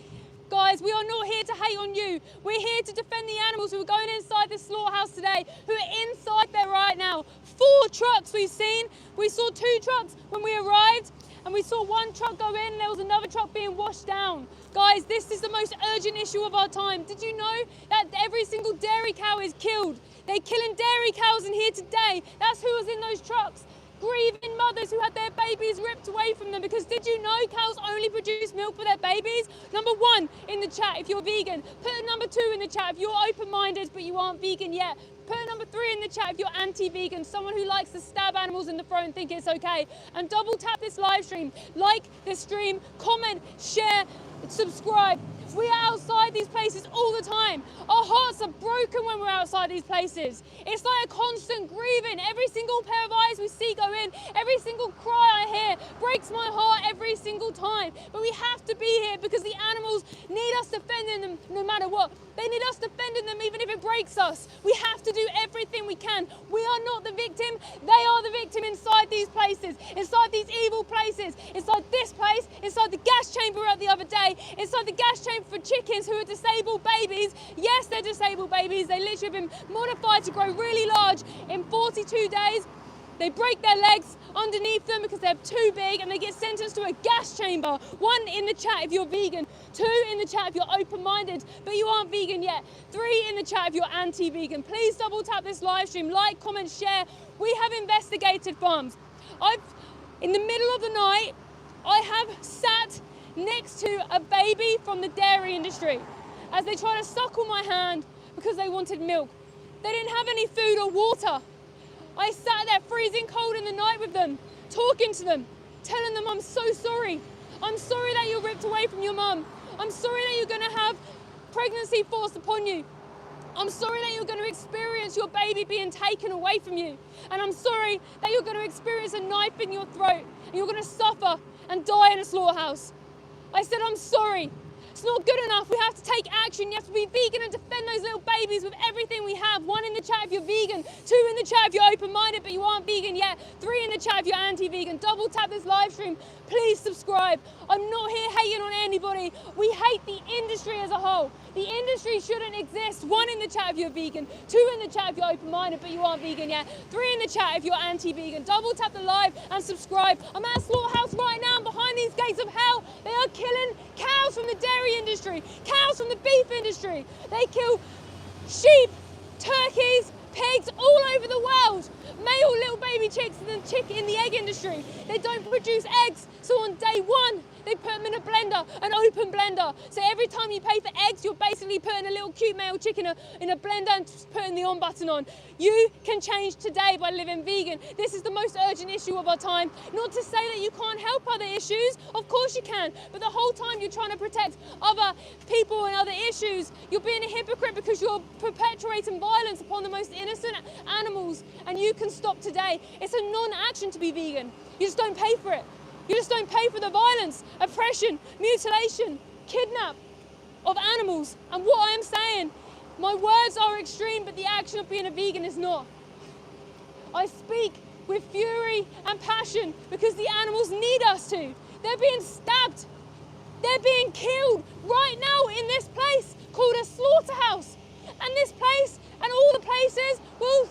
Guys, we are not here to hate on you. We're here to defend the animals who are going inside this slaughterhouse today, who are inside there right now. 4 trucks we've seen. We saw 2 trucks when we arrived, and we saw 1 truck go in, and there was another truck being washed down. Guys, this is the most urgent issue of our time. Did you know that every single dairy cow is killed? They're killing dairy cows in here today. That's who was in those trucks. Grieving mothers who had their babies ripped away from them, because did you know cows only produce milk for their babies? Number 1 in the chat if you're vegan. Put a number 2 in the chat if you're open-minded but you aren't vegan yet. Put a number 3 in the chat if you're anti-vegan, someone who likes to stab animals in the throat and think it's okay. And double tap this live stream, like this stream, comment, share, subscribe. We are outside these places all the time. Our hearts are broken when we're outside these places. It's like a constant grieving. Every single pair of eyes we see go in, every single cry I hear breaks my heart every single time. But we have to be here because the animals need us defending them no matter what. They need us defending them even if it breaks us. We have to do everything we can. We are not the victim. They are the victim inside these places, inside these evil places, inside this place, inside the gas chamber out the other day, inside the gas chamber for chickens who are disabled babies. Yes, they're disabled babies. They literally have been modified to grow really large in 42 days. They break their legs underneath them because they're too big, and they get sentenced to a gas chamber. 1 in the chat if you're vegan, 2 in the chat if you're open-minded but you aren't vegan yet, 3 in the chat if you're anti-vegan. Please double tap this live stream, like, comment, share. We have investigated farms. In the middle of the night, I have sat next to a baby from the dairy industry as they tried to suckle my hand because they wanted milk. They didn't have any food or water. I sat there freezing cold in the night with them, talking to them, telling them I'm so sorry. I'm sorry that you're ripped away from your mum. I'm sorry that you're going to have pregnancy forced upon you. I'm sorry that you're going to experience your baby being taken away from you. And I'm sorry that you're going to experience a knife in your throat and you're going to suffer and die in a slaughterhouse. I said, I'm sorry. It's not good enough. We have to take action. You have to be vegan and defend those little babies with everything we have. 1 in the chat if you're vegan, 2 in the chat if you're open-minded but you aren't vegan yet, 3 in the chat if you're anti-vegan. Double tap this live stream. Please subscribe. I'm not here hating on anybody. We hate the industry as a whole. The industry shouldn't exist. 1 in the chat if you're vegan, 2 in the chat if you're open-minded but you aren't vegan yet, 3 in the chat if you're anti-vegan. Double tap the live and subscribe. I'm at a slaughterhouse right now, and behind these gates of hell, they are killing cows from the dairy industry, cows from the beef industry. They kill sheep, turkeys, pigs all over the world. Male little baby chicks in the egg industry. They don't produce eggs, so on day 1, they put them in a blender, an open blender. So every time you pay for eggs, you're basically putting a little cute male chicken in a blender and just putting the on button on. You can change today by living vegan. This is the most urgent issue of our time. Not to say that you can't help other issues, of course you can, but the whole time you're trying to protect other people and other issues, you're being a hypocrite because you're perpetuating violence upon the most innocent animals, and you can stop today. It's a non-action to be vegan. You just don't pay for it. You just don't pay for the violence, oppression, mutilation, kidnap of animals. And what I am saying, my words are extreme, but the action of being a vegan is not. I speak with fury and passion because the animals need us to. They're being stabbed. They're being killed right now in this place called a slaughterhouse. And this place and all the places will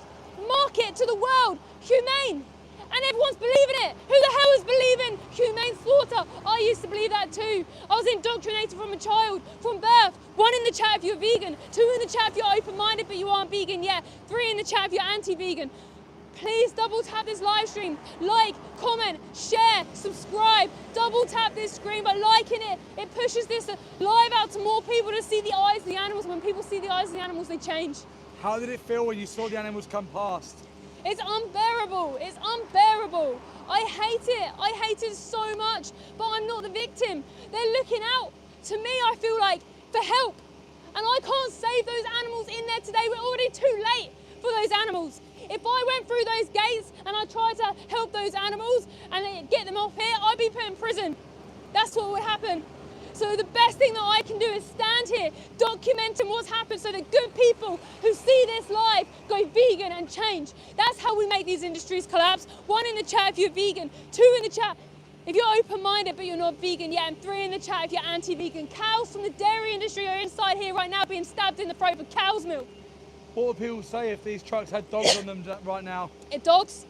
market to the world, humane. And everyone's believing it. Who the hell is believing humane slaughter? I used to believe that too. I was indoctrinated from a child, from birth. 1 in the chat if you're vegan, 2 in the chat if you're open-minded but you aren't vegan yet, 3 in the chat if you're anti-vegan. Please double tap this live stream. Like, comment, share, subscribe. Double tap this screen by liking it. It pushes this live out to more people to see the eyes of the animals. When people see the eyes of the animals, they change. How did it feel when you saw the animals come past? It's unbearable. It's unbearable. I hate it. I hate it so much, but I'm not the victim. They're looking out to me, I feel like, for help. And I can't save those animals in there today. We're already too late for those animals. If I went through those gates and I tried to help those animals and get them off here, I'd be put in prison. That's what would happen. So the best thing that I can do is stand here, documenting what's happened so that good people who see this live go vegan and change. That's how we make these industries collapse. 1 in the chat if you're vegan, 2 in the chat if you're open-minded but you're not vegan yet, and 3 in the chat if you're anti-vegan. Cows from the dairy industry are inside here right now being stabbed in the throat for cow's milk. What would people say if these trucks had dogs on them right now? Dogs?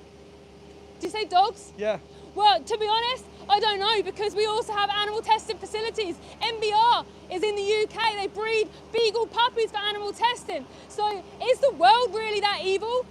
Did you say dogs? Yeah. Well, to be honest, I don't know, because we also have animal testing facilities. MBR is in the UK. They breed beagle puppies for animal testing. So is the world really that evil?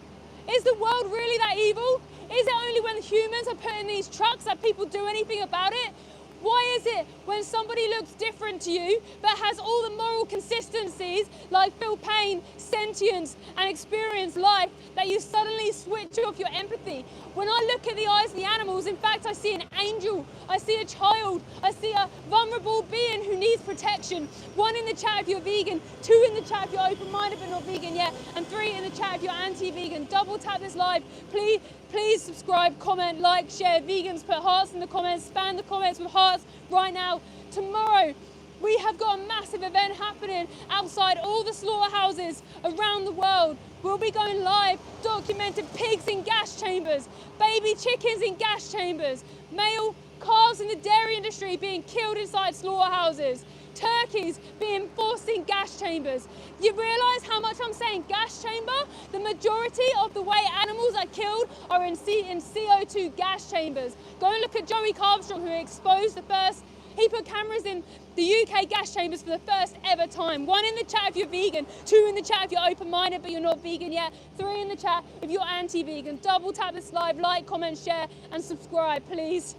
Is the world really that evil? Is it only when humans are put in these trucks that people do anything about it? Why is it when somebody looks different to you but has all the moral consistencies like feel pain, sentience and experience life that you suddenly switch off your empathy? When I look at the eyes of the animals, in fact, I see an angel, I see a child, I see a vulnerable being who needs protection. 1 in the chat if you're vegan, 2 in the chat if you're open-minded but not vegan yet, and 3 in the chat if you're anti-vegan. Double tap this live. Please subscribe, comment, like, share. Vegans, put hearts in the comments, spam the comments with hearts right now. Tomorrow, we have got a massive event happening outside all the slaughterhouses around the world. We'll be going live, documenting pigs in gas chambers, baby chickens in gas chambers, male calves in the dairy industry being killed inside slaughterhouses, turkeys being forced in gas chambers. You realise how much I'm saying gas chamber? The majority of the way animals are killed are in CO2 gas chambers. Go and look at Joey Carvstrong, who exposed the first. He put cameras in the UK gas chambers for the first ever time. 1 in the chat if you're vegan, 2 in the chat if you're open-minded but you're not vegan yet, 3 in the chat if you're anti-vegan. Double tap this live, like, comment, share and subscribe, please.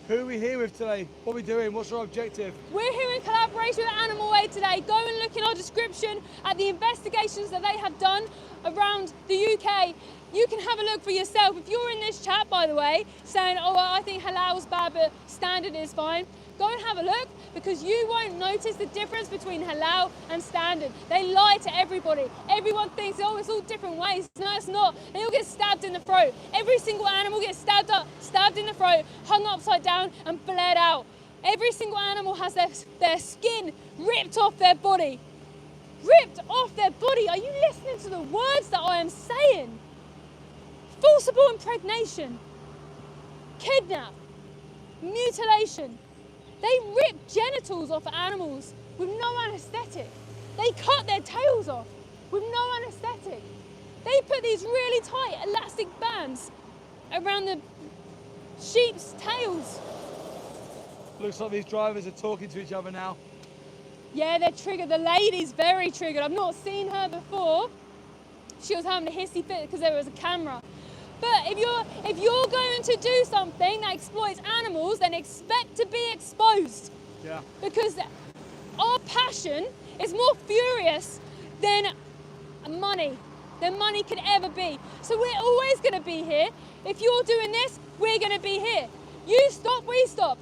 Who are we here with today? What are we doing? What's our objective? We're here in collaboration with Animal Aid today. Go and look in our description at the investigations that they have done around the UK. You can have a look for yourself. If you're in this chat, by the way, saying, oh, I think halal's bad, but standard is fine, go and have a look, because you won't notice the difference between halal and standard. They lie to everybody. Everyone thinks, oh, it's all different ways. No, it's not. They all get stabbed in the throat. Every single animal gets stabbed in the throat, hung upside down and bled out. Every single animal has their skin ripped off their body. Ripped off their body. Are you listening to the words that I am saying? Forcible impregnation, kidnap, mutilation. They rip genitals off animals with no anaesthetic. They cut their tails off with no anaesthetic. They put these really tight elastic bands around the sheep's tails. Looks like these drivers are talking to each other now. Yeah, they're triggered. The lady's very triggered. I've not seen her before. She was having a hissy fit because there was a camera. But if you're going to do something that exploits animals, then expect to be exposed. Yeah. Because our passion is more furious than money could ever be. So we're always going to be here. If you're doing this, we're going to be here. You stop, we stop.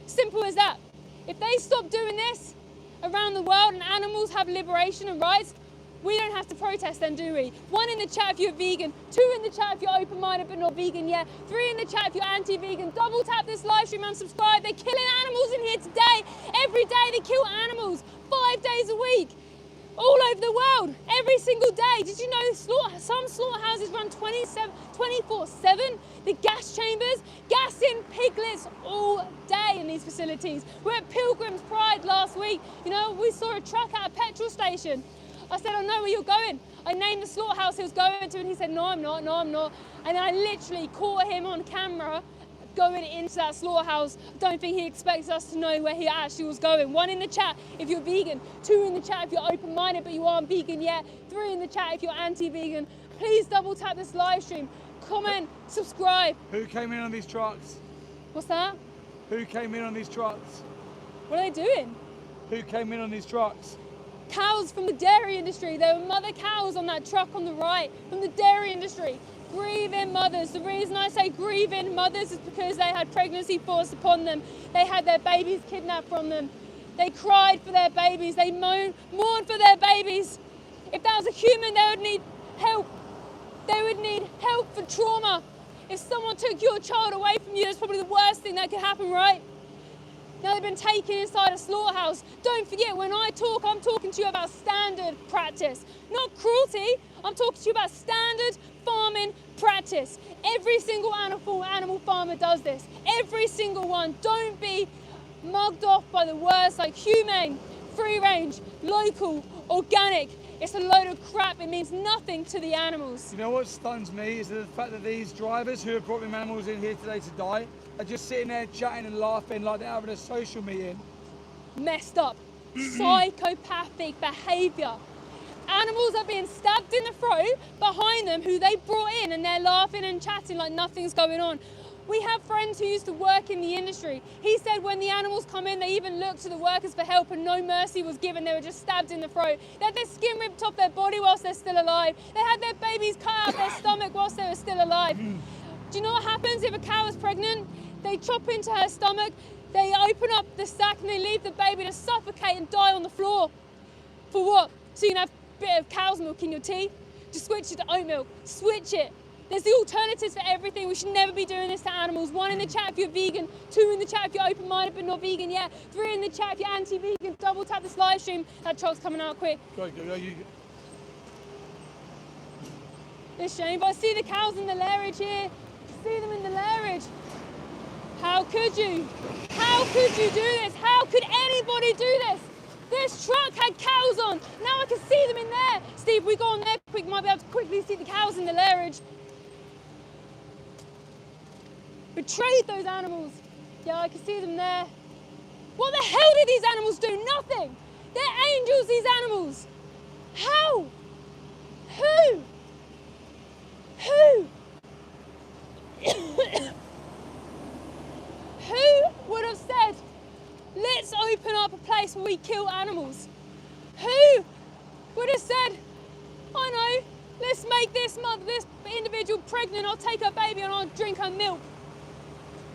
Simple as that. If they stop doing this around the world and animals have liberation and rights, we don't have to protest then, do we? 1 in the chat if you're vegan, 2 in the chat if you're open-minded but not vegan yet, 3 in the chat if you're anti-vegan. Double tap this live stream and subscribe. They're killing animals in here today. Every day they kill animals, 5 days a week, all over the world, every single day. Did you know some slaughterhouses run 24/7? The gas chambers, gassing piglets all day in these facilities. We're at Pilgrim's Pride last week. You know, we saw a truck at a petrol station. I said, I know where you're going. I named the slaughterhouse he was going to, and he said, no, I'm not, no, I'm not. And I literally caught him on camera going into that slaughterhouse. Don't think he expects us to know where he actually was going. 1 in the chat if you're vegan, 2 in the chat if you're open-minded but you aren't vegan yet, 3 in the chat if you're anti-vegan. Please double tap this live stream, comment, subscribe. Who came in on these trucks? What's that? Who came in on these trucks? What are they doing? Who came in on these trucks? Cows from the dairy industry. There were mother cows on that truck on the right from the dairy industry. Grieving mothers. The reason I say grieving mothers is because they had pregnancy forced upon them. They had their babies kidnapped from them. They cried for their babies. They mourned for their babies. If that was a human, they would need help. They would need help for trauma. If someone took your child away from you, that's probably the worst thing that could happen, right? Now they've been taken inside a slaughterhouse. Don't forget, when I talk, I'm talking to you about standard practice, not cruelty. I'm talking to you about standard farming practice. Every single animal farmer does this. Every single one. Don't be mugged off by the words like humane, free range, local, organic. It's a load of crap. It means nothing to the animals. You know what stuns me is the fact that these drivers who have brought them animals in here today to die are just sitting there chatting and laughing like they're having a social meeting. Messed up. Psychopathic behaviour. Animals are being stabbed in the throat behind them who they brought in, and they're laughing and chatting like nothing's going on. We have friends who used to work in the industry. He said when the animals come in, they even looked to the workers for help and no mercy was given. They were just stabbed in the throat. They had their skin ripped off their body whilst they're still alive. They had their babies cut out their stomach whilst they were still alive. Do you know what happens if a cow is pregnant? They chop into her stomach, they open up the sack and they leave the baby to suffocate and die on the floor. For what? So you can have a bit of cow's milk in your tea? Just switch it to oat milk. Switch it. There's the alternatives for everything. We should never be doing this to animals. 1 in the chat if you're vegan, 2 in the chat if you're open-minded but not vegan yet, 3 in the chat if you're anti-vegan. Double tap this live stream. That truck's coming out quick. Go. It's a shame, but I see the cows in the lairage here. See them in the lairage. How could you? How could you do this? How could anybody do this? This truck had cows on. Now I can see them in there. Steve, we go on there quick. Might be able to quickly see the cows in the lairage. Betrayed those animals. Yeah, I can see them there. What the hell did these animals do? Nothing. They're angels, these animals. How? Who? Who would have said, let's open up a place where we kill animals? Who would have said, I know, let's make this individual pregnant, I'll take her baby and I'll drink her milk?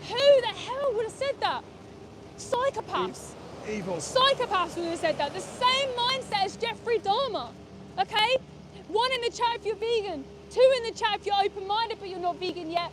Who the hell would have said that? Psychopaths. Evil. Psychopaths would have said that. The same mindset as Jeffrey Dahmer, okay? 1 in the chat if you're vegan, 2 in the chat if you're open-minded but you're not vegan yet,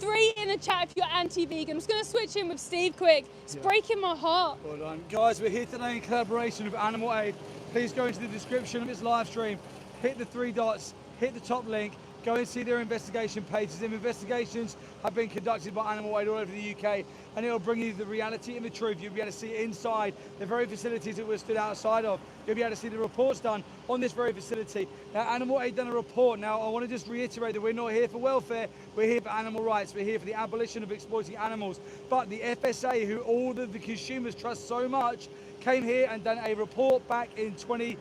3 in the chat if you're anti-vegan. I'm just going to switch in with Steve quick. It's breaking my heart. Well done. Guys, we're here today in collaboration with Animal Aid. Please go into the description of this live stream, hit the 3 dots, hit the top link, go and see their investigation pages. Their investigations have been conducted by Animal Aid all over the UK, and it'll bring you the reality and the truth. You'll be able to see inside the very facilities that we're stood outside of. You'll be able to see the reports done on this very facility. Now, Animal Aid done a report. Now, I want to just reiterate that we're not here for welfare. We're here for animal rights. We're here for the abolition of exploiting animals. But the FSA, who all of the consumers trust so much, came here and done a report back in June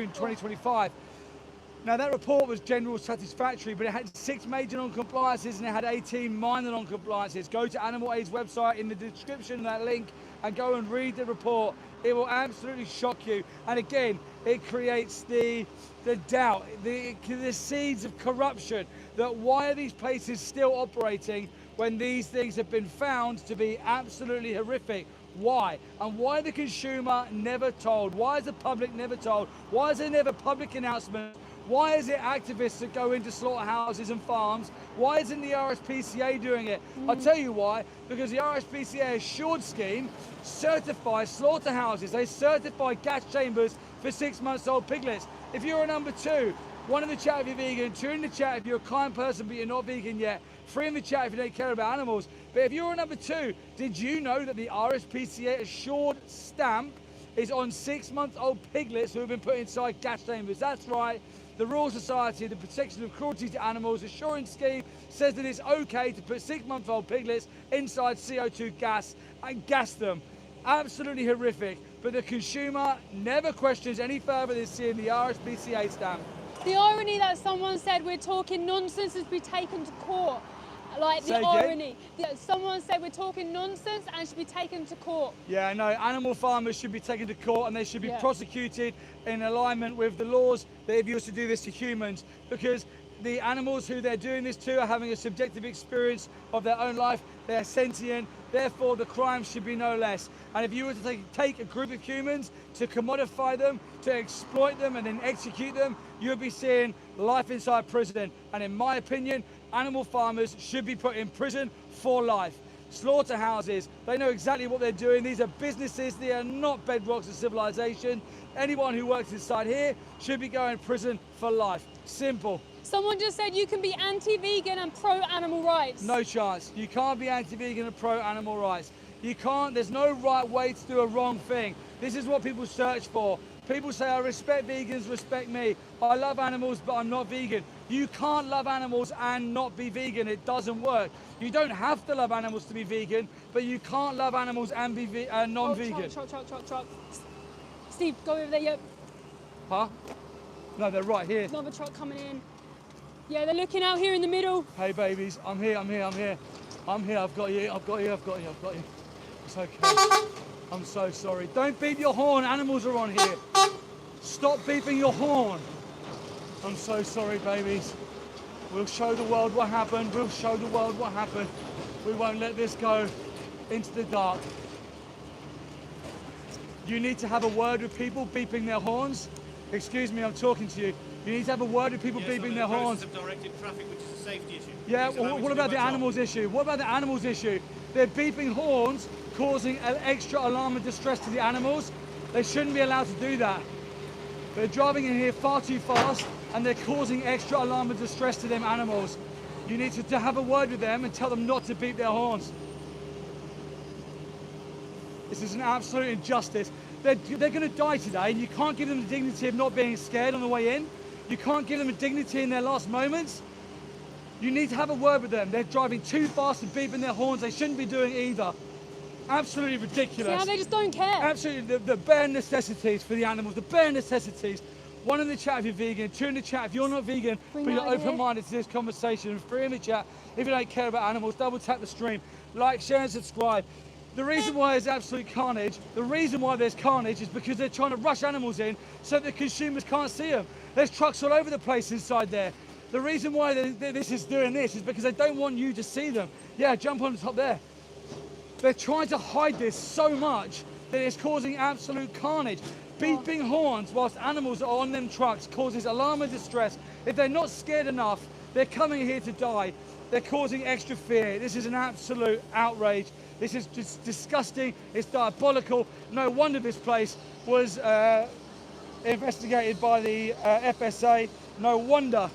2025. Now that report was general satisfactory, but it had 6 major non-compliances and it had 18 minor non-compliances. Go to Animal Aid's website in the description of that link and go and read the report. It will absolutely shock you. And again, it creates the doubt, the seeds of corruption, that why are these places still operating when these things have been found to be absolutely horrific? Why? And why the consumer never told? Why is the public never told? Why is there never public announcement? Why is it activists that go into slaughterhouses and farms? Why isn't the RSPCA doing it? I'll tell you why. Because the RSPCA Assured Scheme certifies slaughterhouses. They certify gas chambers for 6-month-old piglets. If you're a number 2, 1 in the chat if you're vegan, 2 in the chat if you're a kind person but you're not vegan yet, 3 in the chat if you don't care about animals. But if you're a number 2, did you know that the RSPCA Assured stamp is on 6-month-old piglets who have been put inside gas chambers? That's right. The Royal Society of the Protection of Cruelty to Animals Assurance Scheme says that it's okay to put 6-month-old piglets inside CO2 gas and gas them. Absolutely horrific, but the consumer never questions any further than seeing the RSPCA stamp. The irony that someone said we're talking nonsense has been taken to court. Like the irony. Someone said we're talking nonsense and should be taken to court. Yeah, no, animal farmers should be taken to court and they should be prosecuted in alignment with the laws that if you were to do this to humans, because the animals who they're doing this to are having a subjective experience of their own life. They're sentient, therefore the crime should be no less. And if you were to take a group of humans, to commodify them, to exploit them and then execute them, you would be seeing life inside prison. And in my opinion, animal farmers should be put in prison for life. Slaughterhouses, they know exactly what they're doing. These are businesses, they are not bedrocks of civilization. Anyone who works inside here should be going to prison for life. Simple. Someone just said you can be anti-vegan and pro-animal rights. No chance. You can't be anti-vegan and pro-animal rights. You can't, there's no right way to do a wrong thing. This is what people search for. People say, I respect vegans, respect me. I love animals, but I'm not vegan. You can't love animals and not be vegan. It doesn't work. You don't have to love animals to be vegan, but you can't love animals and be non-vegan. Truck. Steve, go over there, yep. Huh? No, they're right here. Another truck coming in. Yeah, they're looking out here in the middle. Hey babies, I'm here. I've got you. It's okay. I'm so sorry. Don't beep your horn. Animals are on here. Stop beeping your horn. I'm so sorry, babies. We'll show the world what happened. We won't let this go into the dark. You need to have a word with people beeping their horns. Excuse me, I'm talking to you. You need to have a word with people beeping their horns. Of directed traffic, which is a safety issue. Yeah, well, what about the animals issue? What about the animals issue? They're beeping horns, causing an extra alarm and distress to the animals. They shouldn't be allowed to do that. They're driving in here far too fast and they're causing extra alarm and distress to them animals. You need to have a word with them and tell them not to beep their horns. This is an absolute injustice. They're going to die today and you can't give them the dignity of not being scared on the way in. You can't give them a dignity in their last moments. You need to have a word with them. They're driving too fast and beeping their horns. They shouldn't be doing either. Absolutely ridiculous. Yeah, they just don't care. Absolutely, the bare necessities for the animals, the bare necessities. 1 in the chat if you're vegan, 2 in the chat if you're not vegan, but you're open-minded to this conversation, and 3 in the chat if you don't care about animals. Double tap the stream, like, share and subscribe. The reason why there's absolute carnage, is because they're trying to rush animals in so that consumers can't see them. There's trucks all over the place inside there. The reason why this is doing this is because they don't want you to see them. Yeah, jump on the top there. They're trying to hide this so much that it's causing absolute carnage. Beeping horns whilst animals are on them trucks causes alarm and distress. If they're not scared enough, they're coming here to die. They're causing extra fear. This is an absolute outrage. This is just disgusting. It's diabolical. No wonder this place was investigated by the FSA. No wonder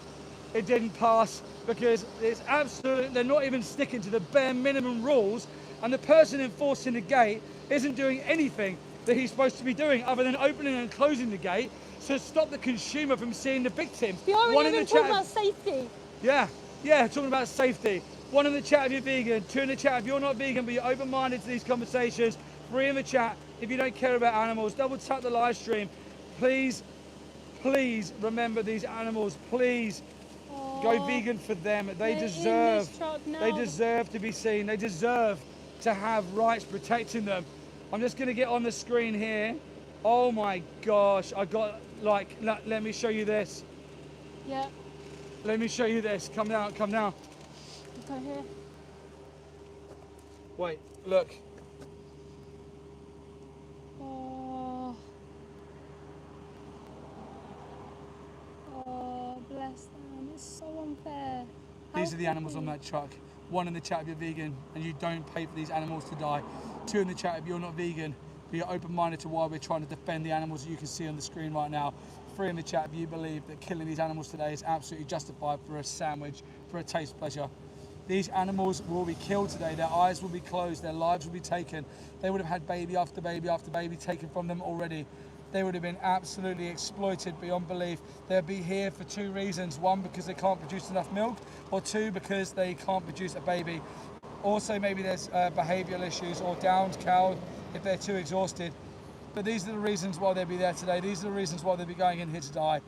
it didn't pass, because it's absolute. They're not even sticking to the bare minimum rules, and the person enforcing the gate isn't doing anything that he's supposed to be doing other than opening and closing the gate to stop the consumer from seeing the victim. We aren't even talking about safety. Yeah, talking about safety. 1 in the chat if you're vegan, 2 in the chat if you're not vegan but you're open-minded to these conversations, 3 in the chat if you don't care about animals. Double tap the live stream. Please remember these animals. Please go vegan for them. They deserve to be seen. They deserve to have rights protecting them. I'm just going to get on the screen here. Oh my gosh, I got, like, let me show you this. Yeah. Let me show you this. Come down. Go here. Wait, look. Oh, bless them. It's so unfair. These are the animals on that truck. 1 in the chat if you're vegan and you don't pay for these animals to die. 2 in the chat if you're not vegan, but you're open-minded to why we're trying to defend the animals that you can see on the screen right now. 3 in the chat if you believe that killing these animals today is absolutely justified for a sandwich, for a taste pleasure. These animals will be killed today. Their eyes will be closed. Their lives will be taken. They would have had baby after baby after baby taken from them already. they would have been absolutely exploited beyond belief. They'd be here for two reasons. One, because they can't produce enough milk, or two, because they can't produce a baby. Also, maybe there's behavioural issues or downed cows if they're too exhausted. But these are the reasons why they'll be there today. These are the reasons why they'll be going in here to die.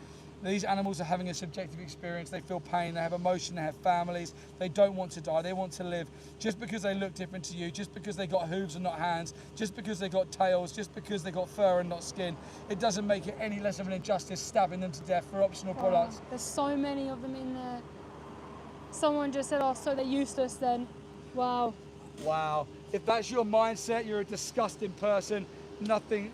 These animals are having a subjective experience. They feel pain, they have emotion, they have families. They don't want to die, they want to live. Just because they look different to you, just because they got hooves and not hands, just because they got tails, just because they got fur and not skin, it doesn't make it any less of an injustice stabbing them to death for optional products. There's so many of them in there. Someone just said, oh, so they're useless then. Wow. Wow. If that's your mindset, you're a disgusting person. Nothing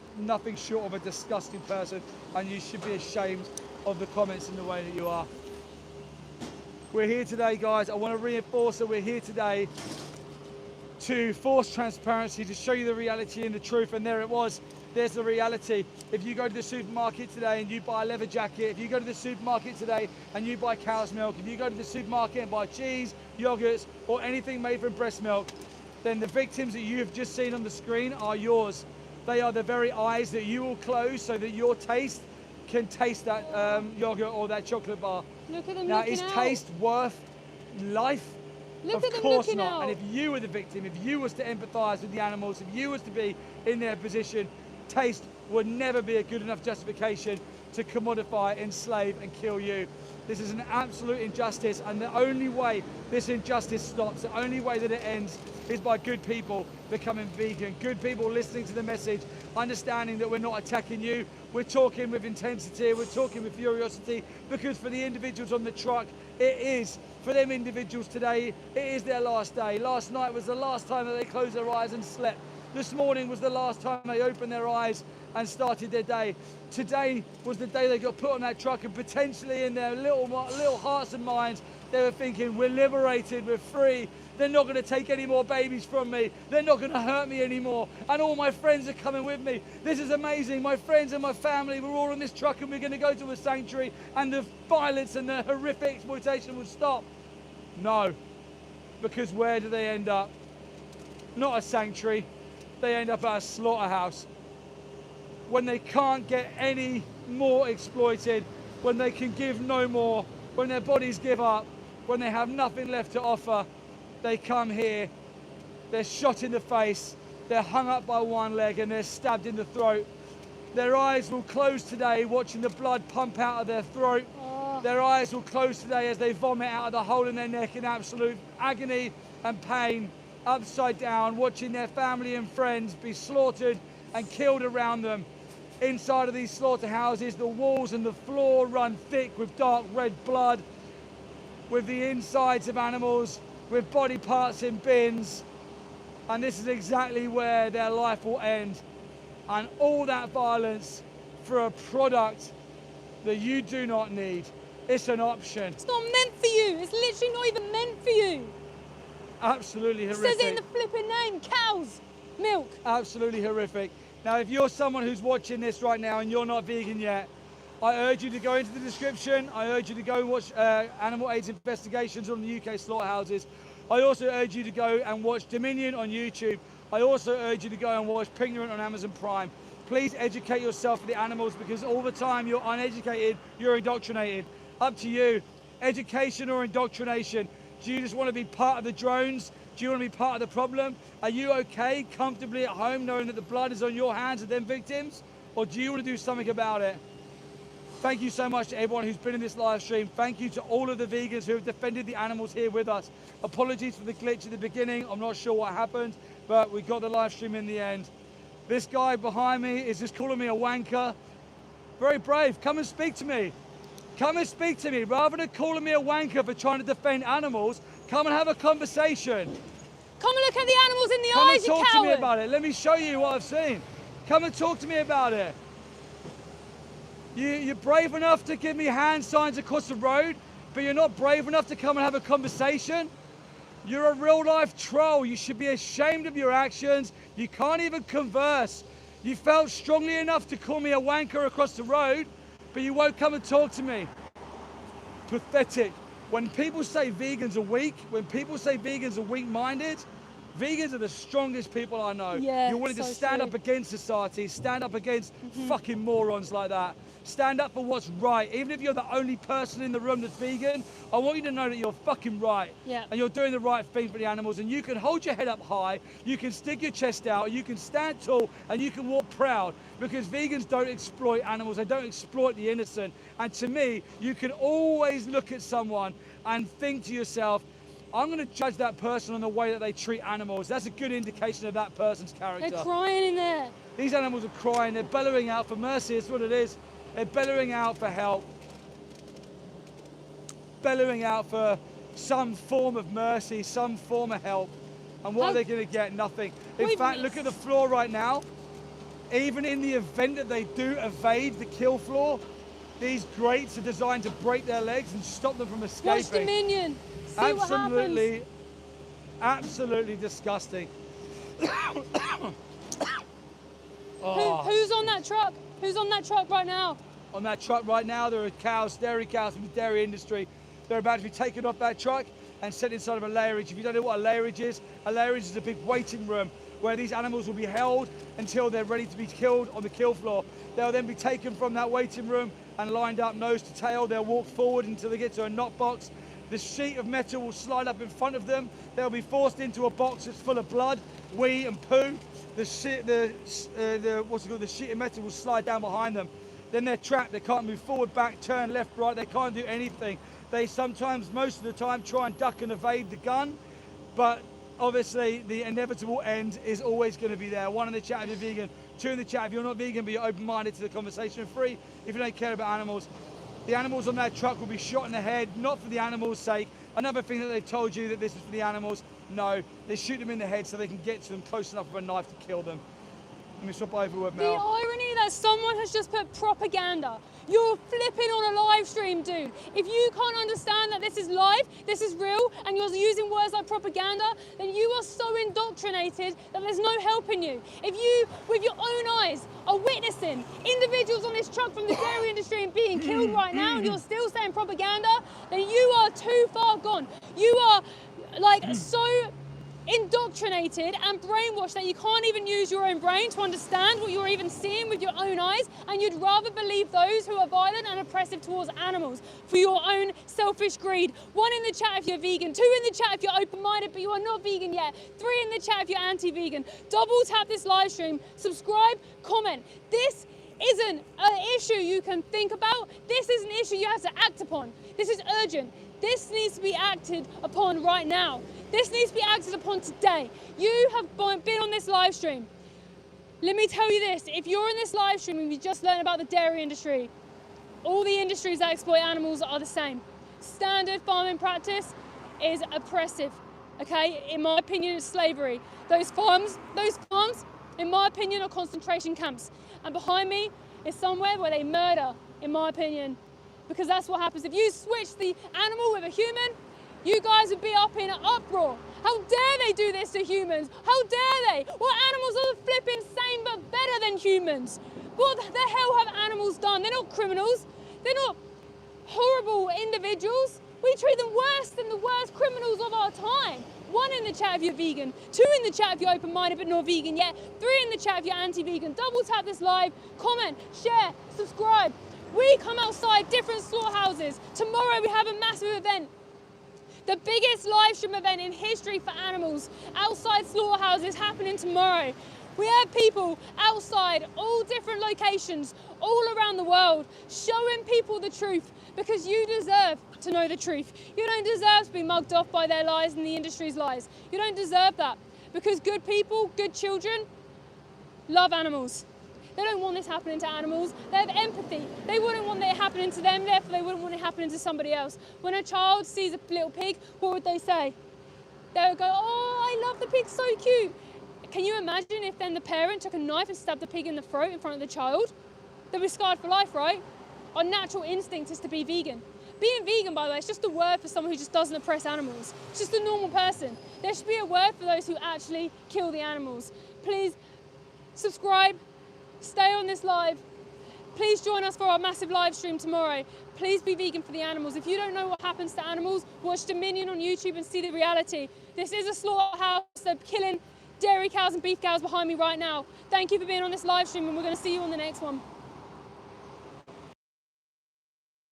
short of a disgusting person, and you should be ashamed of the comments in the way that you are. We're here today, guys. I want to reinforce that we're here today to force transparency, to show you the reality and the truth. And there it was. There's the reality. If you go to the supermarket today and you buy a leather jacket, if you go to the supermarket today and you buy cow's milk, if you go to the supermarket and buy cheese, yogurts, or anything made from breast milk, then the victims that you have just seen on the screen are yours. They are the very eyes that you will close so that your taste can taste that yogurt or that chocolate bar. Look at them now, looking is out. taste worth life? Look at them course looking not. out. And if you were the victim, if you was to empathise with the animals, if you was to be in their position, taste would never be a good enough justification to commodify, enslave and kill you. This is an absolute injustice, and the only way this injustice stops, the only way that it ends, is by good people becoming vegan, good people listening to the message, understanding that we're not attacking you, we're talking with intensity, we're talking with curiosity, because for the individuals on the truck, it is. For them individuals today, it is their last day. Last night was the last time that they closed their eyes and slept. This morning was the last time they opened their eyes and started their day. Today was the day they got put on that truck, and potentially in their little hearts and minds, they were thinking, we're liberated, we're free. They're not going to take any more babies from me. They're not going to hurt me anymore. And all my friends are coming with me. This is amazing. My friends and my family, we're all on this truck and we're going to go to a sanctuary, and the violence and the horrific exploitation will stop. No, because where do they end up? Not a sanctuary. They end up at a slaughterhouse. When they can't get any more exploited, when they can give no more, when their bodies give up, when they have nothing left to offer, they come here, they're shot in the face, they're hung up by one leg and they're stabbed in the throat. Their eyes will close today watching the blood pump out of their throat. Their eyes will close today as they vomit out of the hole in their neck in absolute agony and pain, upside down, watching their family and friends be slaughtered and killed around them. Inside of these slaughterhouses, the walls and the floor run thick with dark red blood, with the insides of animals, with body parts in bins. And this is exactly where their life will end. And all that violence for a product that you do not need. It's an option. It's not meant for you. It's literally not even meant for you. Absolutely horrific. It says it in the flipping name, cow's milk. Absolutely horrific. Now, if you're someone who's watching this right now and you're not vegan yet, I urge you to go into the description. I urge you to go and watch Animal AIDS investigations on the UK slaughterhouses. I also urge you to go and watch Dominion on YouTube. I also urge you to go and watch Pignorant on Amazon Prime. Please educate yourself for the animals, because all the time you're uneducated, you're indoctrinated. Up to you. Education or indoctrination. Do you just want to be part of the drones? Do you want to be part of the problem? Are you okay, comfortably at home, knowing that the blood is on your hands of them victims? Or do you want to do something about it? Thank you so much to everyone who's been in this live stream. Thank you to all of the vegans who have defended the animals here with us. Apologies for the glitch at the beginning. I'm not sure what happened, but we got the live stream in the end. This guy behind me is just calling me a wanker. Very brave. Come and speak to me. Come and speak to me. Rather than calling me a wanker for trying to defend animals, come and have a conversation. Come and look at the animals in the Come eyes, and talk you to coward. me about it. Let me show you what I've seen. Come and talk to me about it. You're brave enough to give me hand signs across the road, but you're not brave enough to come and have a conversation? You're a real life troll. You should be ashamed of your actions. You can't even converse. You felt strongly enough to call me a wanker across the road, but you won't come and talk to me. Pathetic. When people say vegans are weak, when people say vegans are weak-minded, Vegans are the strongest people I know. Yeah, You're willing to so stand true. up against society, stand up against fucking morons like that. Stand up for what's right. Even if you're the only person in the room that's vegan, I want you to know that you're fucking right. Yeah. And you're doing the right thing for the animals. And you can hold your head up high, you can stick your chest out, you can stand tall, and you can walk proud. Because vegans don't exploit animals, they don't exploit the innocent. And to me, you can always look at someone and think to yourself, I'm going to judge that person on the way that they treat animals. That's a good indication of that person's character. They're crying in there. These animals are crying, they're bellowing out for mercy, that's what it is. They're bellowing out for help. Bellowing out for some form of mercy, some form of help. And what are they going to get? Nothing. In fact, look at the floor right now. Even in the event that they do evade the kill floor, these grates are designed to break their legs and stop them from escaping. Watch Dominion. See what happens. Absolutely disgusting. Who's on that truck? Who's on that truck right now? On that truck right now, there are cows, dairy cows from the dairy industry. They're about to be taken off that truck and set inside of a lairage. If you don't know what a lairage is a big waiting room where these animals will be held until they're ready to be killed on the kill floor. They'll then be taken from that waiting room and lined up nose to tail. They'll walk forward until they get to a knock box. The sheet of metal will slide up in front of them. They'll be forced into a box that's full of blood, wee and poo. The sheet of metal will slide down behind them. Then they're trapped. They can't move forward, back, turn, left, right. They can't do anything. They sometimes, most of the time, try and duck and evade the gun, but obviously the inevitable end is always going to be there. 1 in the chat if you're vegan, 2 in the chat if you're not vegan but you're open-minded to the conversation, 3 if you don't care about animals. The animals on that truck will be shot in the head, not for the animals' sake. Another thing that they've told you that this is for the animals, no, they shoot them in the head so they can get to them close enough with a knife to kill them. Let me swap over with Mel. The irony that someone has just put propaganda. You're flipping on a live stream, dude. If you can't understand that this is live, this is real, and you're using words like propaganda, then you are so indoctrinated that there's no helping you. If you, with your own eyes, are witnessing individuals on this truck from the dairy industry and being killed right now, and you're still saying propaganda, then you are too far gone. You are like so indoctrinated and brainwashed that you can't even use your own brain to understand what you're even seeing with your own eyes, and you'd rather believe those who are violent and oppressive towards animals for your own selfish greed. 1 in the chat if you're vegan, 2 in the chat if you're open-minded but you are not vegan yet, 3 in the chat if you're anti-vegan. Double tap this live stream, subscribe, comment. This isn't an issue you can think about. This is an issue you have to act upon. This is urgent. This needs to be acted upon right now. This needs to be acted upon today. You have been on this live stream. Let me tell you this, if you're in this live stream and you just learned about the dairy industry, all the industries that exploit animals are the same. Standard farming practice is oppressive, okay? In my opinion, it's slavery. Those farms, in my opinion, are concentration camps. And behind me is somewhere where they murder, in my opinion, because that's what happens. If you switch the animal with a human, you guys would be up in an uproar. How dare they do this to humans? How dare they? What animals are flipping sane but better than humans? What the hell have animals done? They're not criminals. They're not horrible individuals. We treat them worse than the worst criminals of our time. 1 in the chat if you're vegan, 2 in the chat if you're open-minded but not vegan yet, 3 in the chat if you're anti-vegan. Double tap this live, comment, share, subscribe. We come outside different slaughterhouses. Tomorrow we have a massive event. The biggest live stream event in history for animals outside slaughterhouses happening tomorrow. We have people outside all different locations all around the world showing people the truth, because you deserve to know the truth. You don't deserve to be mugged off by their lies and the industry's lies. You don't deserve that, because good people, good children love animals. They don't want this happening to animals. They have empathy. They wouldn't want it happening to them, therefore they wouldn't want it happening to somebody else. When a child sees a little pig, what would they say? They would go, oh, I love the pig, so cute. Can you imagine if then the parent took a knife and stabbed the pig in the throat in front of the child? They'd be scarred for life, right? Our natural instinct is to be vegan. Being vegan, by the way, is just a word for someone who just doesn't oppress animals. It's just a normal person. There should be a word for those who actually kill the animals. Please subscribe. Stay on this live. Please join us for our massive live stream tomorrow. Please be vegan for the animals. If you don't know what happens to animals, watch Dominion on YouTube and see the reality. This is a slaughterhouse. They're killing dairy cows and beef cows behind me right now. Thank you for being on this live stream, and we're going to see you on the next one.